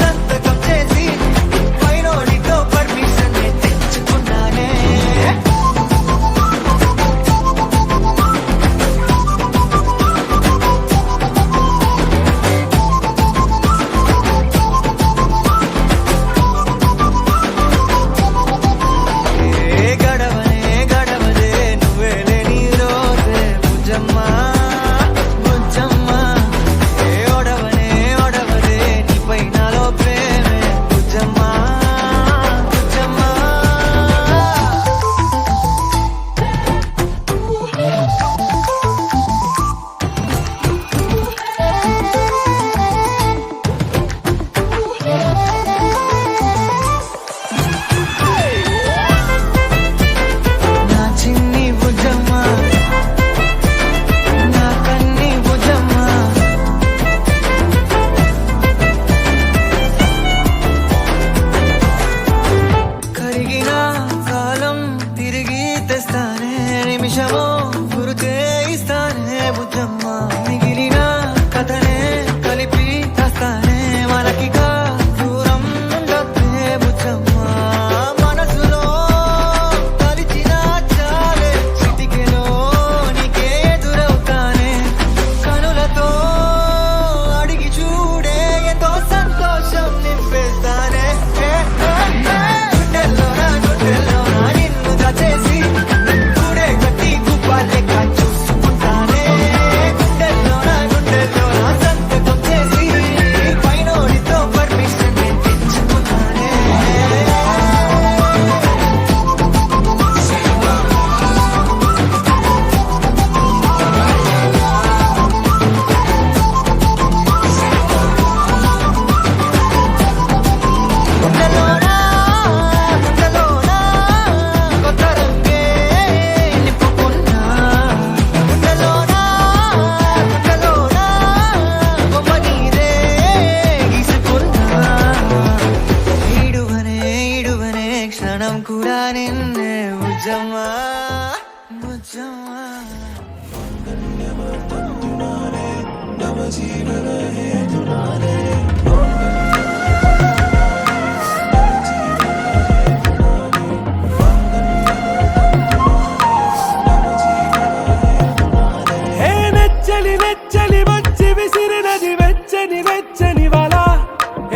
సంతకం చేసి పైనోడితో పర్మిషన్ తెచ్చుకున్నానే గడవదే నువ్వే లేని రోజే బుజ్జమ్మా బుజ్జమ్మా ఏ ఒడవదే నీపై నాలో ప్రేమే బుజ్జమ్మా బుజ్జమ్మా నా చిన్ని బుజ్జమ్మా నా కన్ని బుజ్జమ్మా కరిగిన కాలం తిరిగి తెస్తానే నిమిషమో గురుతే ఇస్తానే బుజ్జమ్మా మిగిలిన కథనే కలిపి తెస్తానే మనకిగా దూరం ఉండొద్దే బుజ్జమ్మా మనసులో తలిచిన చాలే చిటికెలో నీకే ఎదురవుతానే కనులతో అడిగి చూడే ఎంతో సంతోషం నింపేస్తానే గుండెల్లోనా నిన్ను దచేసి గూడే కట్టి గుప్పాలెక్క చూసుకుంటానే గుండెల్లోనా సంతకం చేసి పైనోడితో పర్మిషన్ తెచ్చుకున్నానే గుండెల్లోనా కొత్త రంగే నింపుకున్నా గుండెల్లోనా బొమ్మ నీదే గీసుకున్నా ఈడువనే క్షణం కూడా నిన్నే బుజ్జమ్మా బుజ్జమ్మా హే నెచ్చలి నెచ్చలి వచ్చి విసిరినది వెచ్చని వల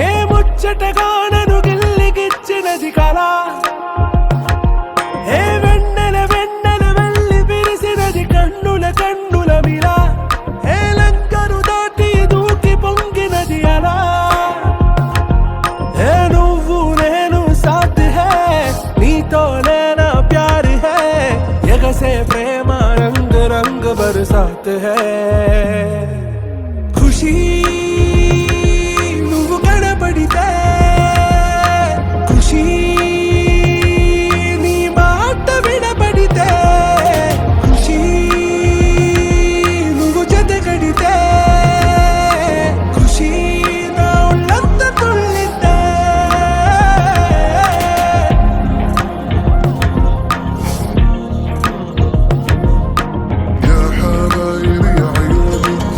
ఏ ముచ్చటగా నన్ను గిల్లికిచ్చినది కళ ఏ వెన్నెల వెళ్ళి విరిసినది కన్నుల మిల ఏ లంకను దాటి దూకి పొంగినది అలా ఏ నువ్వు నేను సాథ్ హే నీతో నేనా ప్యార్ హే ఎగసే ప్రేమ रंग बरसात है खुशी నువ్వు కనబడితే ఖుషి నీ మాట వినబడితే ఖుషి నువ్వు జత కడితే ఖుషి నా ఉళ్ళంత తుళ్ళితే يا حبايبي عيوني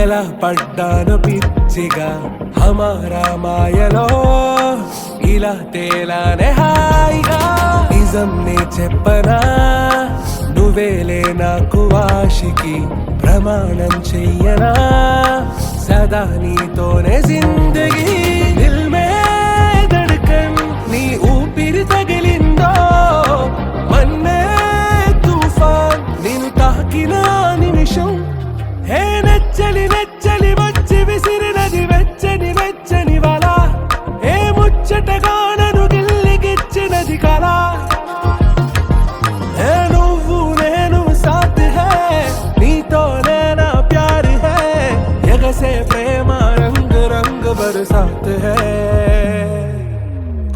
ఎలా పడ్డాను పిచ్చిగా హమారా మాయలో ఇలా తేలానే హాయిగా నిజం నే చెప్పనా నువ్వేలే నాకు ఆశికి ప్రమాణం చెయ్యనా సదా నీతోనే జిందగీ దిల్ మే ధడ్కన్ నీ ఊపిరి తగిలిందో మన్నే తుఫాన్ నిన్ను తాకిన నిమిషం హే నెచ్చలి నెచ్చలి వచ్చి విసిరినది వెచ్చని వెచ్చని వల ఏ ముచ్చటగా నన్ను గిల్లిగిచ్చినది కళ ఏ నువ్వు నేను సాథ్ హై నీతోనే నా ప్యార్ హై ఎగసే ప్రేమ రంగ్ రంగ్ బరసాత్ హై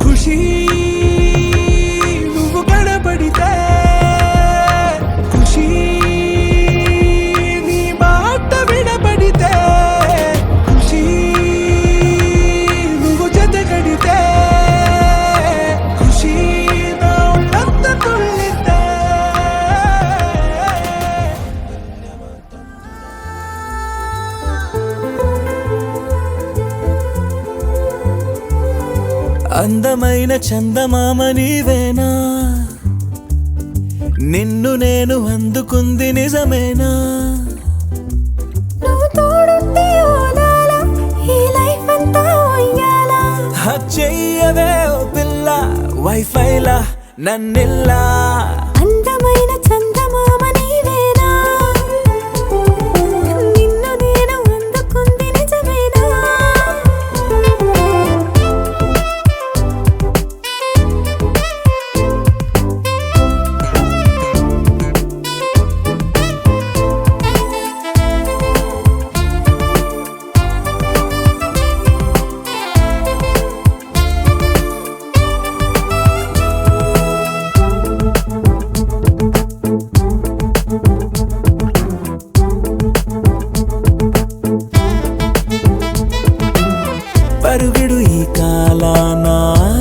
ఖుషీ నువ్వు కనబడితే ఖుషీ నీ మాట వినబడితే ఖుషీ నువ్వు జత కడితే ఖుషీ నా ఉన్నంత తుల్లితే అందమైన చందమామ నీవేనా నిన్ను నేను అందుకుంది నిజమేనా నువ్వు తోడుంటే ఓదాల ఈ లైఫ్ అంతా ఉయ్యాలా చెయ్యవే ఓ పిల్ల వైఫైలా నన్నిల్లా అందమైన చందమామ నీవేనా నిన్ను నేను అందుకుంది నిజమేనా పరుగుడు ఈ కాలాన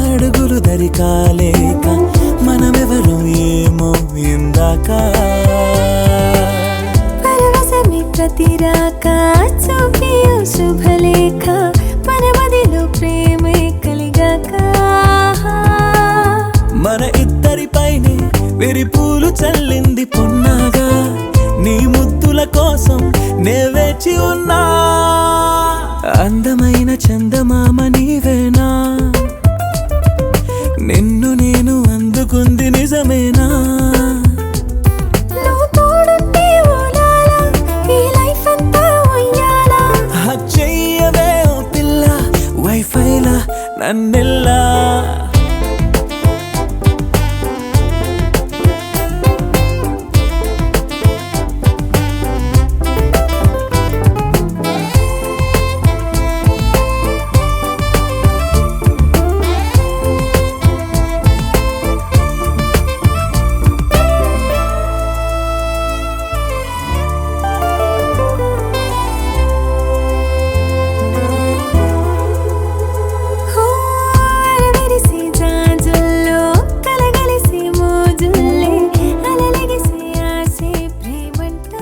అడుగులు దరికాలేక మనమెవరు ఏమో ఇందాక పరవశమి ప్రతిరాక చూపి ఓ శుభలేఖ మన మదిలో ప్రేమే కలిగాక మన ఇద్దరిపైనే విరిపూలు చల్లింది పొన్నాగా నీ ముద్దుల కోసం నే వేచి ఉన్నా అందమైన చందమామ నీవేనా నిన్ను నేను అందుకుంది నిజమేనా నువ్వు తోడుంటే ఓదాల ఈ లైఫ్ అంతా ఉయ్యాలా చెయ్యవే ఓ పిల్ల వైఫైలా నన్నిల్లా అరవిరిసి జాజుల్లో కలగలిసి మోజుల్లే అలలగిసి ఆసే ప్రేమంట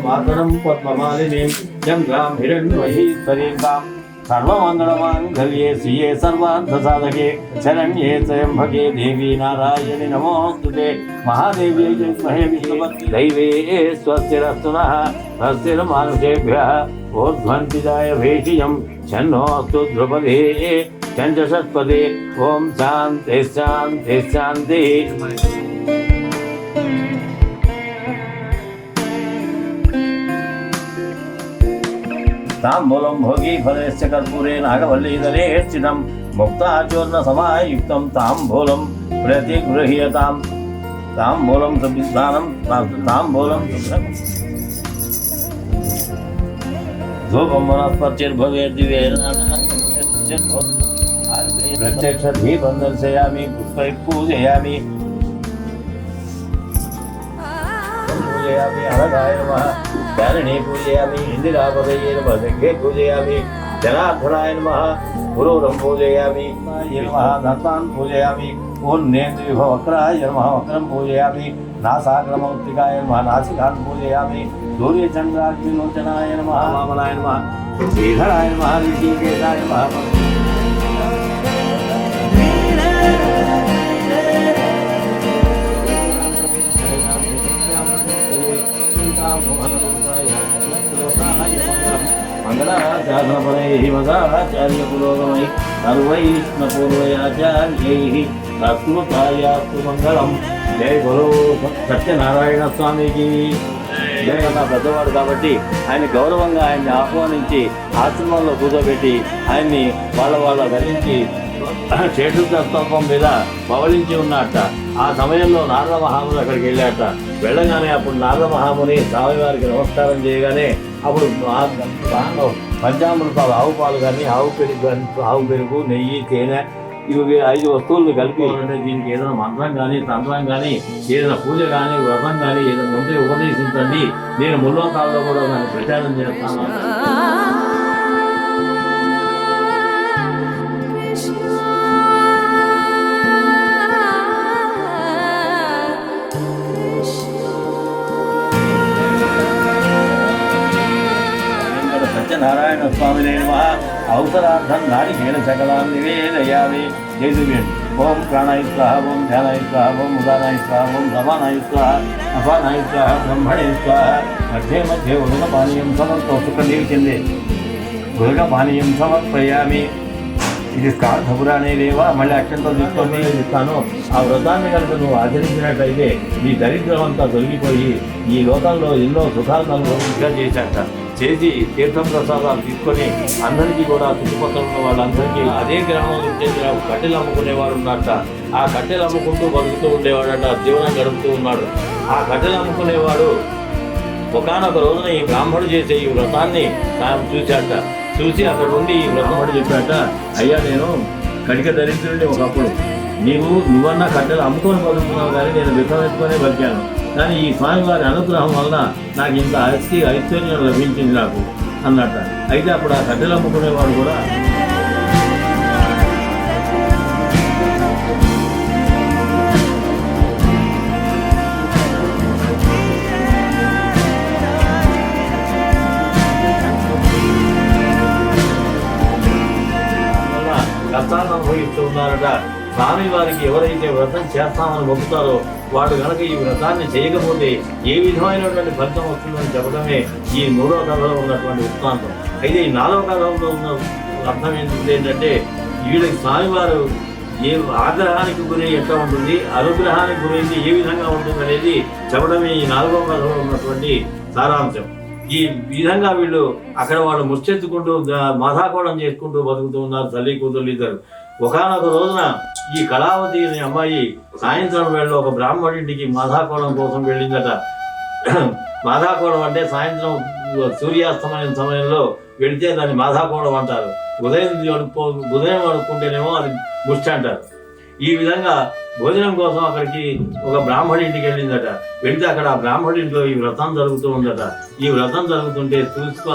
मातरं पद्ममालिनीं गंगां हिरण्महीश्वरीं सर्वमङ्गलमाङ्गल्ये श्रिये सर्वार्थसाधके शरण्ये त्र्यम्बके देवी नारायणि नमोऽस्तुते महादेवी विद्महे विष्णुपत्नि दैवे स्वस्तिरस्तु नः स्वस्तिर्मानुषेभ्यः ऊर्ध्वन्तिदाय भेषियं छन्नोऽस्तु ध्रुपदे चञ्चषत्पदे ॐ शान्तिः शान्तिः शान्तिः ताम्बूलं भोगी फलस्य कर्पूरे नागवल्लीदलेर्चितं मुक्ताचूर्णसमायुक्तं ताम्बूलं प्रतिगृह्यतां ताम्बूलं सुविधानं ताम्बूलं धूपं वनस्पतिर्भवेत् दिवे ప్రత్యక్ష దీపం దర్శయామి పుష్పై పూజయామి పూజయామి అలగాయ నమః ధ్యానిని పూజయామి ఇందిరాపదయే నమః గంగే పూజయామి జనార్దనాయ నమః గురురం పూజయామి నమః దత్తాన్ పూజయామి ఓం నేత్రివక్రాయ నమః వక్రం పూజయామి నాసాగ్రమౌత్తికాయ నమః నాసికాన్ పూజయామి సూర్యచంద్రాగ్నిలోచనాయ నమః వామనాయ నమః శ్రీధరాయ నమః ఋషికేశాయ నమః మంగళాచారణపరైః మదాచార్య పురోగమై సర్వైష్ణపూర్వయాచార్యైః తత్కృతాయాస్తు మంగళం. జై గురు సత్యనారాయణ స్వామికి జై. నా పెద్దవాడు కాబట్టి ఆయన గౌరవంగా ఆయన్ని ఆహ్వానించి ఆశ్రమంలో కూర్చోబెట్టి ఆయన్ని వాళ్ళ ధరించి శేషుస్తంభం మీద పవలించి ఉన్నట్ట. ఆ సమయంలో నారద మహాముని అక్కడికి వెళ్ళాట. వెళ్ళగానే అప్పుడు నారద మహాముని స్వామివారికి నమస్కారం చేయగానే అప్పుడు పంచామృతాలు ఆవు పాలు కానీ ఆవు పెరుగు నెయ్యి తేనె ఇవి 5 వస్తువులను కలిపి దీనికి ఏదైనా మంత్రం కానీ తంత్రం కానీ ఏదైనా పూజ కానీ వ్రతం కానీ ఏదైనా ఉంటే ఉపదేశించండి, నేను ముల్లోకాల్లో కూడా దాన్ని ప్రచారం చేస్తాను. సత్యనారాయణ స్వామి నమః. అవసరార్థం నారికేళ సకలాం నివేదయామి. జయదువ్యం. ఓం ప్రాణాయ స్వాహ, ఓం ధ్యానాయ స్వాహ, ఓం ఉదానాయ స్వాహ, ఓం సమానాయ స్వాహ, అపానాయ స్వాహ, బ్రహ్మణే స్వాహ. మధ్య ఉదకపానీయం సమర్ప నీరు కిందే ఉదకపానీయం సమర్పయామి. ఇది స్కార్థపురాణే లేవా. మళ్ళీ అక్షంతో తీసుకొని ఇస్తాను. ఆ వ్రతాన్ని కనుక నువ్వు ఆచరించినట్లయితే నీ దరిద్రం అంతా తొలగిపోయి ఈ లోకంలో ఎన్నో సుఖాలను అనుభవించగా చేశాక చేసి తీర్థం ప్రసాదాలు తీసుకొని అందరికీ కూడా చుట్టుపక్కల ఉన్న వాళ్ళందరికీ అదే గ్రామంలో కట్టెలు అమ్ముకునేవాడు ఉన్నట్ట. ఆ కట్టెలు అమ్ముకుంటూ బతుకుతూ ఉండేవాడట, జీవనం గడుపుతూ ఉన్నాడు. ఆ కట్టెలు అమ్ముకునేవాడు ఒకనొక రోజున ఈ బ్రాహ్మడు చేసే ఈ వ్రతాన్ని చూశాట. చూసి అక్కడ ఉండి ఈ బ్రహ్మడు చెప్పాట, అయ్యా నేను కటిక దరిద్రుడిని ఒకప్పుడు, నువ్వన్నా కట్టెలు అమ్ముకొని బతుకుతున్నావు కానీ నేను విషం ఎత్తుకొనే బతికాను. కానీ ఈ స్వామివారి అనుగ్రహం వలన నాకు ఇంత ఐశ్వర్యం లభించింది నాకు అన్నట్ట. అయితే అప్పుడు ఆ కట్టెలు అమ్ముకునేవాడు కూడా కష్టాలను అనుభవిస్తూ ఉన్నారట. స్వామి వారికి ఎవరైతే వ్రతం చేస్తామని మొక్కుతారో వాడు కనుక ఈ వ్రతాన్ని చేయకపోతే ఏ విధమైనటువంటి ఫలితం వస్తుందని చెప్పడమే ఈ 3వ కథలో ఉన్నటువంటి వృత్తాంతం. అయితే ఈ 4వ కథలో ఉన్న అర్థం ఏంటంటే వీళ్ళకి స్వామివారు ఏ ఆగ్రహానికి గురి ఎట్లా ఉంటుంది, అనుగ్రహానికి గురించి ఏ విధంగా ఉంటుంది అనేది చెప్పడమే ఈ 4వ కథలో ఉన్నటువంటి సారాంశం. ఈ విధంగా వీళ్ళు అక్కడ వాళ్ళు ముచ్చెత్తుకుంటూ మాధాకోళం చేసుకుంటూ బతుకుతూ ఉన్నారు తల్లి కూతుళ్ళు ఇద్దరు. ఒకనొక రోజున ఈ కళావతి అనే అమ్మాయి సాయంత్రం వేళలో ఒక బ్రాహ్మణుడింటికి మాధాకోళం కోసం వెళ్ళిందట. మాధాకోళం అంటే సాయంత్రం సూర్యాస్తమయం సమయంలో వెళితే దాన్ని మాధాకోళం అంటారు. ఉదయం అడుక్కుంటేనేమో అది ముష్టి అంటారు. ఈ విధంగా భోజనం కోసం అక్కడికి ఒక బ్రాహ్మడి ఇంటికి వెళ్ళిందట. వెళితే అక్కడ ఆ బ్రాహ్మడి ఇంట్లో ఈ వ్రతం జరుగుతూ ఉందట. ఈ వ్రతం జరుగుతుంటే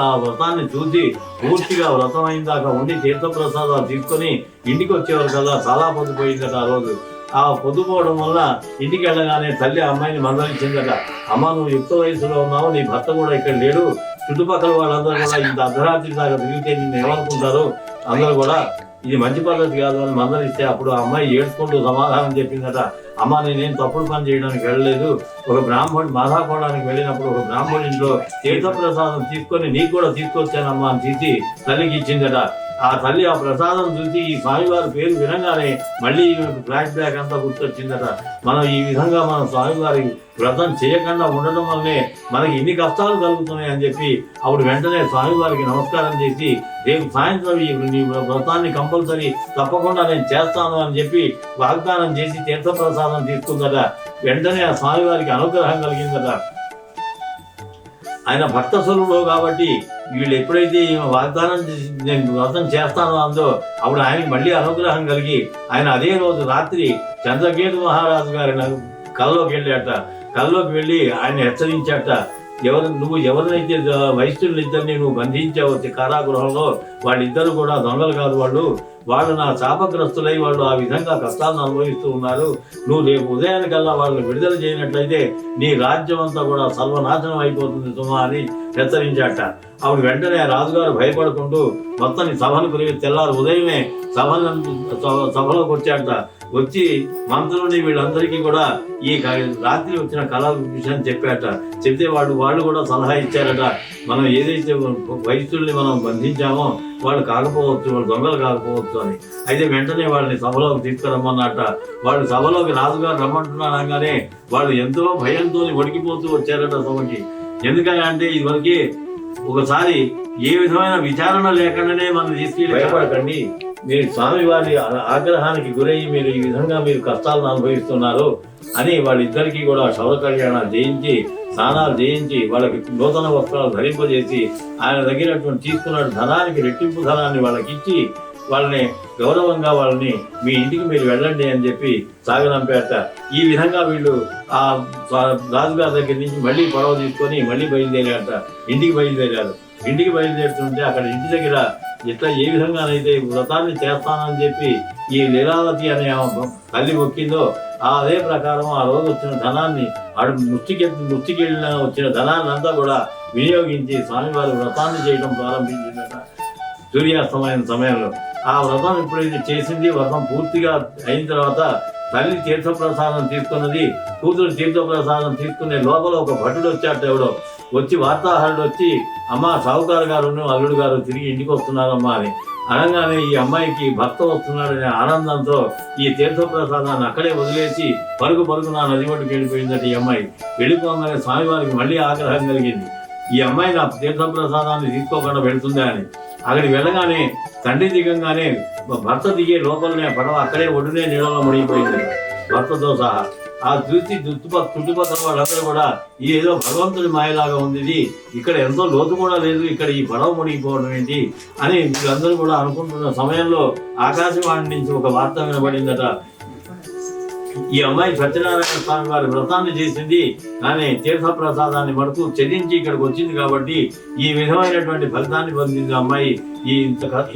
ఆ వ్రతాన్ని చూసి పూర్తిగా వ్రతం అయిందాకా ఉండి తీర్థప్రసాదాలు తీసుకొని ఇంటికి వచ్చేవారు చాలా పొద్దుపోయిందట. ఆ రోజు ఆ పొద్దుపోవడం వల్ల ఇంటికి వెళ్ళగానే తల్లి అమ్మాయిని మందలించిందట. అమ్మ, నువ్వు యుక్త వయసులో ఉన్నావు, నీ భర్త కూడా ఇక్కడ లేడు, చుట్టుపక్కల వాళ్ళందరూ కూడా ఇంత అర్ధరాత్రి దాకా తిరిగితే నిన్ను ఏమనుకుంటారు, అందరూ కూడా ఇది మంచి పద్ధతి కాదు అని మందలిస్తే అప్పుడు ఆ అమ్మాయి ఏడ్చుకుంటూ సమాధానం చెప్పిందట. అమ్మ, నేనేం తప్పుడు పని చేయడానికి వెళ్ళలేదు. ఒక బ్రాహ్మణుడు మాధాకోవడానికి వెళ్ళినప్పుడు ఒక బ్రాహ్మణుడి ఇంట్లో తీర్థప్రసాదం తీసుకొని నీకు కూడా తీసుకొచ్చానమ్మా అని తీసి తల్లికి ఇచ్చిందట. ఆ తల్లి ఆ ప్రసాదం చూసి ఈ స్వామివారి పేరు వినగానే మళ్ళీ ఫ్లాష్ బ్యాక్ అంతా గుర్తొచ్చిందట. మనం ఈ విధంగా మన స్వామివారి వ్రతం చేయకుండా ఉండడం వల్లనే మనకి ఇన్ని కష్టాలు కలుగుతున్నాయి అని చెప్పి అప్పుడు వెంటనే స్వామివారికి నమస్కారం చేసి రేపు సాయంత్రం ఈ వ్రతాన్ని కంపల్సరీ తప్పకుండా నేను చేస్తాను అని చెప్పి వాగ్దానం చేసి తీర్థప్రసాదం తీసుకుందట. వెంటనే ఆ స్వామివారికి అనుగ్రహం కలిగిందట. ఆయన భక్త స్వరూపుడు కాబట్టి వీళ్ళు ఎప్పుడైతే ఈమె వాగ్దానం నేను వ్రతం చేస్తానో అందో అప్పుడు ఆయనకి మళ్ళీ అనుగ్రహం కలిగి ఆయన అదే రోజు రాత్రి చంద్రకేతు మహారాజు గారి కల్లోకి వెళ్ళాట. కల్లోకి వెళ్ళి ఆయన హెచ్చరించాట, నువ్వు ఎవరినైతే వైశ్యులిద్దరిని నువ్వు బంధించావు కారాగృహంలో, వాళ్ళిద్దరు కూడా దొంగలు కాదు, వాళ్ళు నా శాపగ్రస్తులై వాళ్ళు ఆ విధంగా కష్టాలను అనుభవిస్తూ ఉన్నారు. నువ్వు రేపు ఉదయానికల్లా వాళ్ళని విడుదల చేయనట్లయితే నీ రాజ్యం అంతా కూడా సర్వనాశనం అయిపోతుంది సుమా అని హెచ్చరించాట. అప్పుడు వెంటనే రాజుగారు భయపడుకుంటూ మొత్తం సభను తెల్లారు ఉదయమే సభలోకి వచ్చాట. వచ్చి మంత్రులని వీళ్ళందరికీ కూడా ఈ రాత్రి వచ్చిన కళ విషయం చెప్పాట. చెప్తే వాళ్ళు కూడా సలహా ఇచ్చారట, మనం ఏదైతే వైశ్యుల్ని మనం బంధించామో వాళ్ళు కాకపోవచ్చు, వాళ్ళు దొంగలు కాకపోవచ్చు అని. అయితే వెంటనే వాళ్ళని సభలోకి తీసుకురమ్మన్నట. వాళ్ళు సభలోకి రాజుగారు రమ్మంటున్నారంగానే వాళ్ళు ఎంతో భయంతో వణికిపోతూ వచ్చారట సభకి. ఎందుకంటే ఇదివరకు ఒకసారి ఏ విధమైన విచారణ లేకుండానే మనం తీసుకెళ్ళి భయపడకండి, మీరు స్వామివారి ఆగ్రహానికి గురయ్యి మీరు ఈ విధంగా మీరు కష్టాలను అనుభవిస్తున్నారు అని వాళ్ళిద్దరికీ కూడా శౌర కళ్యాణాలు చేయించి స్నానాలు చేయించి వాళ్ళకి నూతన వస్త్రాలు ధరింపజేసి ఆయన దగ్గర తీసుకున్న ధనానికి రెట్టింపు ధనాన్ని వాళ్ళకి ఇచ్చి వాళ్ళని గౌరవంగా వాళ్ళని మీ ఇంటికి మీరు వెళ్ళండి అని చెప్పి సాగనంపేట. ఈ విధంగా వీళ్ళు ఆ రాజుగారి దగ్గర నుంచి మళ్ళీ పడవ తీసుకొని మళ్ళీ బయలుదేరాట. ఇంటికి బయలుదేరారు. ఇంటికి బయలుదేరుతుంటే అక్కడ ఇంటి దగ్గర ఇట్లా ఏ విధంగానైతే వ్రతాన్ని చేస్తానని చెప్పి ఈ లీలావతి అనే తల్లి మొక్కిందో అదే ప్రకారం ఆ రోజు వచ్చిన ధనాన్ని ముష్టికెళ్ళిన వచ్చిన ధనాన్ని అంతా కూడా వినియోగించి స్వామివారి వ్రతాన్ని చేయడం ప్రారంభించిందట సూర్యాస్తమైన సమయంలో. ఆ వ్రతం ఎప్పుడైతే చేసింది, వ్రతం పూర్తిగా అయిన తర్వాత తల్లి తీర్థప్రసాదం తీసుకున్నది, కూతురు తీర్థప్రసాదం తీసుకునే లోపల ఒక భటుడు వచ్చాట. ఎవడో వచ్చి వార్తాహరుడు వచ్చి, అమ్మ సావుకారు గారు అల్లుడు గారు తిరిగి ఇంటికి వస్తున్నారమ్మా అని అనగానే ఈ అమ్మాయికి భర్త వస్తున్నాడనే ఆనందంతో ఈ తీర్థప్రసాదాన్ని అక్కడే వదిలేసి పరుగు నా నది ఒడ్డుకి వెళ్ళిపోయిందట. ఈ అమ్మాయి వెళ్ళిపోగానే స్వామివారికి మళ్ళీ ఆగ్రహం కలిగింది, ఈ అమ్మాయి నా తీర్థప్రసాదాన్ని తీసుకోకుండా వెళుతుందా అని. అక్కడికి వెళ్ళగానే తండ్రి దిగంగానే భర్త దిగే లోపలనే పడవ అక్కడే ఒడ్డునే నీళ్ళలో మునిగిపోయింది భర్తతో సహా. ఆ చూసి చుట్టుపక్కల వాళ్ళందరూ కూడా ఈ ఏదో భగవంతుడి మాయలాగా ఉంది, ఇది ఇక్కడ ఎంతో లోతు కూడా లేదు, ఇక్కడ ఈ పడవ మునిగిపోవడం ఏంటి అని వీళ్ళందరూ కూడా అనుకుంటున్న సమయంలో ఆకాశవాణి నుంచి ఒక వార్త వినబడిందట. ఈ అమ్మాయి సత్యనారాయణ స్వామి వారి వ్రతాన్ని చేసింది, కానీ తీర్థప్రసాదాన్ని మటుకు చెల్లించి ఇక్కడికి వచ్చింది కాబట్టి ఈ విధమైనటువంటి ఫలితాన్ని పొందింది అమ్మాయి,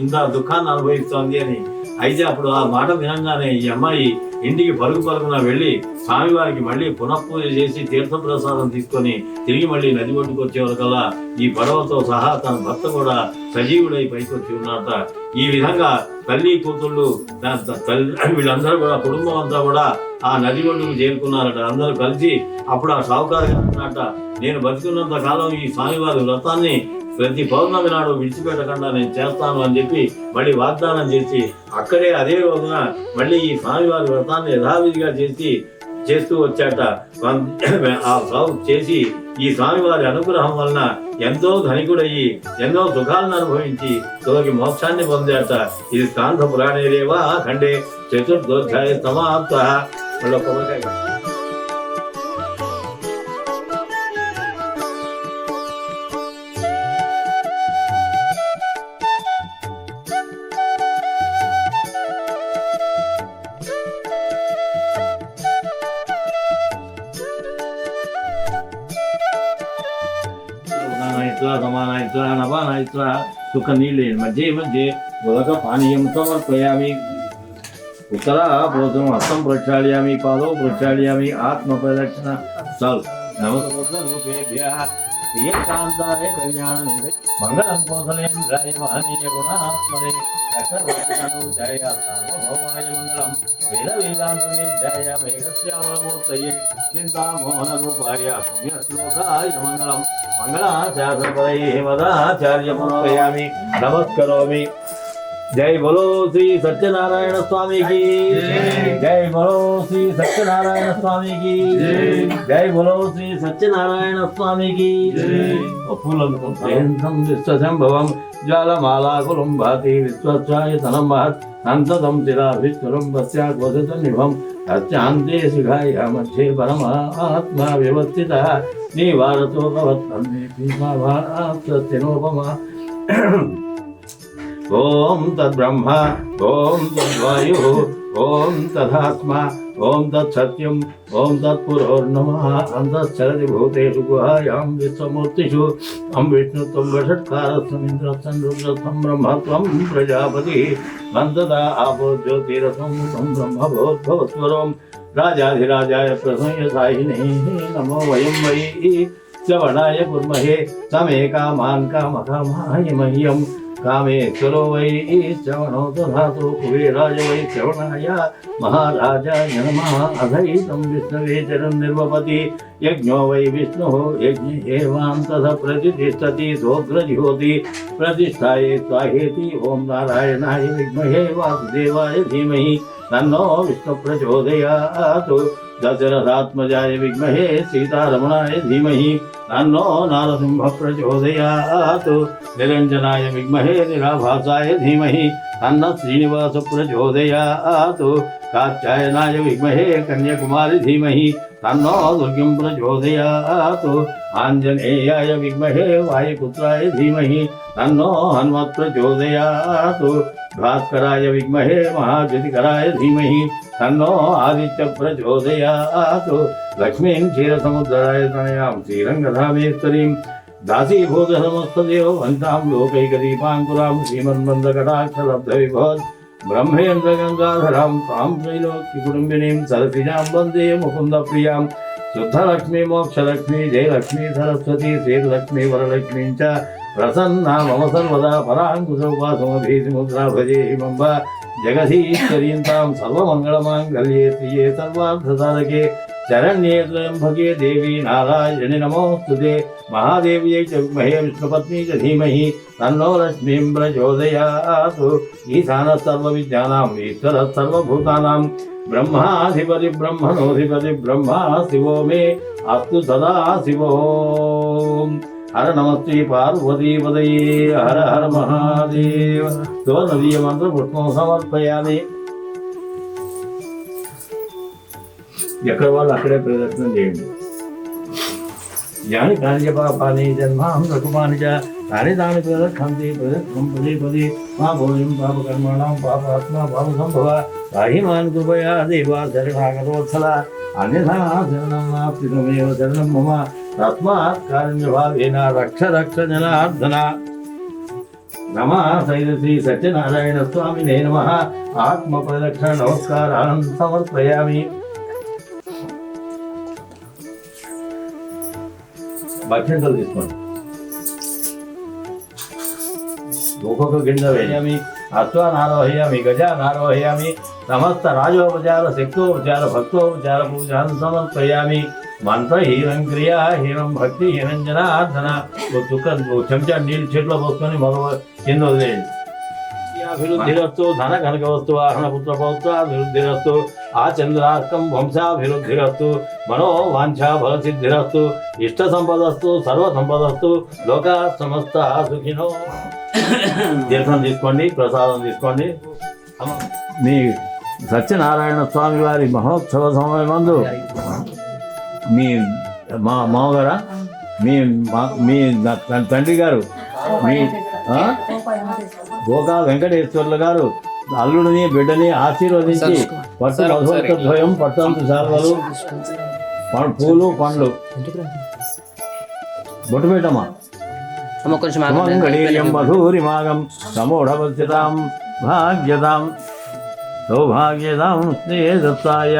ఇంత దుఃఖాన్ని అనుభవిస్తోంది అని. అయితే అప్పుడు ఆ మాట వినంగానే ఈ అమ్మాయి ఇంటికి పరుగున వెళ్ళి స్వామివారికి మళ్ళీ పునఃపూజ చేసి తీర్థప్రసాదం తీసుకొని తిరిగి మళ్ళీ నది ఒడ్డుకు వచ్చేవరకల్లా ఈ పడవతో సహా తన భర్త కూడా సజీవుడై పైకి వచ్చి ఉన్నట. ఈ విధంగా తల్లి కూతుళ్ళు వీళ్ళందరూ కూడా కుటుంబం అంతా కూడా ఆ నది ఒడ్డుకు చేరుకున్నారట. అందరూ కలిసి అప్పుడు ఆ సావుకారు అన్నట, నేను బతికున్నంత కాలం ఈ స్వామివారి వ్రతాన్ని ప్రతి పౌర్ణమి నాడు విడిచిపెట్టకుండా నేను చేస్తాను అని చెప్పి మళ్ళీ వాగ్దానం చేసి అక్కడే అదే రోజున మళ్ళీ ఈ స్వామివారి వ్రతాన్ని యథావిధిగా చేస్తూ వచ్చాట. ఆ సాగు చేసి ఈ స్వామివారి అనుగ్రహం వలన ఎంతో ధనికుడయ్యి ఎన్నో సుఖాలను అనుభవించి తోకి మోక్షాన్ని పొందాట. ఇది స్కాంధ పురాణేరేవా ఖండే చతుర్థోధ్యాయ సమాప్త. సమానాయిత్వ నవానాయిత్వ సుఖ నీళ్ళే మధ్య ఉదక పానీయం సమర్పయామి. ఉత్తరాభోజనం హస్తం ప్రక్షాళయామి, పాదో ప్రక్షాళయామి, ఆత్మ ప్రదక్షిణ చాలు. నమస్కారేభ్యः ప్రియకాంతాయ కళ్యాణే మంగళం కోసలేంద్రాయ మహనీయ గుణాత్మనే చక్రవర్తితనూజాయ సార్వభౌమాయ మంగళం వేద వేదాంత విద్యాయ మేఘశ్యామలమూర్తయే చింతామోహన రూపాయ పుణ్యశ్లోకాయ మంగళం. మంగళాచార్యపదైః మదాచార్యముపయామి. నమస్కరోమి. జై బలో శ్రీ సత్యనారాయణ స్వామికి జై బలో శ్రీ సత్యనారాయణ స్వామికి జై బలో శ్రీ సత్యనారాయణ స్వామికి పూలం విశ్వశంభవం జ్వాలమాలాకులం భాతి విశ్వస్వాయతనం మహత్ సంతతం చిరాభిస్వరం పశ్చాద్వసత నిభం అత్యాంతే శిఖాయ మధ్యే పరమాత్మా వ్యవస్థిత నివారతో భవత్నోపమా ఓం తద్బ్రహ్మ ఓం తద్వాయు ఓం తదాత్మా ఓం తత్సత్యం ఓం తత్పురోర్నమః అంతశ్చరతి భూతేషు గుహాయాం విశ్వమూర్తిషు తం విష్ణుత్వం వషట్కారస్వమింద్రస్వం రుద్రస్వం బ్రహ్మత్వం ప్రజాపతి నందదా ఆపో జ్యోతిరసం తం బ్రహ్మభోద్భవస్వరం రాజాధిరాజాయ ప్రసంయసాయినే నమో వయం వై శ్రవణాయ కుర్మహే సమే కామాన్ కామకామాయ మహ్యం కామేశ్వरो వై శ్రవణో దధాతు కుబేరాయ వై శ్రవణాయ మహారాజాయ నమః అధైతం విష్ణవే చరం నిర్వపతి యజ్ఞో వై విష్ణు యజ్ఞేవాంతః ప్రతిష్టతి సోగ్రజ్యోతి ప్రతిష్టాయే స్వాహేతి ఓం నారాయణాయ విద్మహే వాసుదేవాయ ధీమహి తన్నో విష్ణు ప్రచోదయాత్ దశరథాత్మజాయ విద్మహే సీతారమణాయ ధీమహి తన్నో నారసింహ ప్రచోదయాత్ నిరంజనాయ విద్మహే నిరాభాసాయ ధీమహి తన్న శ్రీనివాస ప్రచోదయాత్ కాత్యాయనాయ విద్మహే కన్యాకుమారి ధీమహి తన్నో దుర్గం ప్రచోదయాత్ ఆంజనేయాయ విద్మహే వాయుపుత్రాయ ధీమహి తన్నో హనుమత్ ప్రచోదయాత్ భాస్కరాయ విద్మహే మహాజ్యోతికరాయ ధీమహి తన్నో ఆదిత్య ప్రచోదయాత్ లక్ష్మీం క్షీరసముద్రాయ తనయాం శ్రీరంగధామేశ్వరీం దాసీభూత సమస్తదేవ వంతాం లోకైకదీపాంకురాం శ్రీమన్మందకటాక్షలబ్ధవిభవత్ బ్రహ్మేంద్ర గంగాధరాం తాం త్రైలోక్య కుటుంబినీం సరసిజాం వందే ముకుంద ప్రియాం శుద్ధలక్ష్మీ మోక్షలక్ష్మీ జయలక్ష్మీ సరస్వతీ శ్రీలక్ష్మీ వరలక్ష్మీ చ ప్రసన్నా మమ సర్వదా పరాంకుశోపాసమభీతిముద్రా భజే హిమంబ జగదీశ్వరీం తాం సర్వమంగళమాంగళ్యే శ్రియే సర్వార్థసాధకే శరణ్యే త్రయంబకే దేవి నారాయణి నమోస్తుతే మహాదేవ్యై చ విద్మహే విష్ణుపత్నీ చ ధీమహి తన్నో లక్ష్మీం ప్రచోదయాత్ ఈశానः సర్వవిద్యానాం ఈశ్వరः సర్వభూతానాం బ్రహ్మాధిపతి బ్రహ్మణోధిపతి బ్రహ్మా శివో మే అస్తు సదా శివో హర నమస్తే పార్వతీపదయే హర హర మహాదేవ సువర్ణదీయ మంత్ర పుష్పం సమర్పయామి. ఎక్కడ వాళ్ళు అక్కడే ప్రదర్శనం చేయండి. యాని కార్యపాపాని జన్మాం రఘుమాని చ తాని తాని ప్రదక్షంతి ప్రదక్షం పదే పదే మా భోజనం పాపకర్మాణం పాపాత్మ పాప సంభవ రాహిమాన్ కృపయా దేవా శరణాగతవత్సల అన్యథా శరణం నాస్తిమేవ శరణం మమ తస్మాత్ కారుణ్యభావేన రక్ష రక్ష జనార్దన. నమః శ్రీ సత్యనారాయణ స్వామినే నమః. ఆత్మ ప్రదక్షిణ నమస్కారాన్ సమర్పయామి. భక్షంతలు తీసుకోండి. ఒక్కొక్క గింజ వేయామి. అశ్వానారోహయామి గజానారోహయామి. సమస్త రాజోపచార శక్తోపచార భక్తోపచార పూజాన్ని సమర్పయామి. మంత్ర హీరం క్రియా హీరం భక్తి హిరంజనార్దన. చెంచా నీళ్ళు చెట్లో పోసుకొని మగ కింద వదిలేయండి. అభివృద్ధిరస్తు ధన కనక వస్తు వాహన పుత్ర పౌత్రాభివృద్ధిరస్తు ఆచంద్రార్కం వంశాభివృద్ధిరస్తు మనో వాంఛా ఫలసిద్ధిరస్తు ఇష్ట సంపదస్తు సర్వ సంపదస్తు లోకా సమస్త సుఖినో. తీర్థం తీసుకోండి, ప్రసాదం తీసుకోండి. మీ సత్యనారాయణ స్వామి వారి మహోత్సవ సమయమందు మీ మామగారా మీ తండ్రి గారు మీ గోకా వెంకటేశ్వర్లు గారు అల్లుడిని బిడ్డని ఆశీర్వదించి పట్టు మధువర్తద్వయం పట్టంతు శాల్వలు పూలు పండ్లు బొట్టు పెట్టమ్మా. మంగళీయం మధురిమాగం సమూఢవస్యతాం భాగ్యతాం సౌభాగ్యతాం శ్రేయదత్తాయ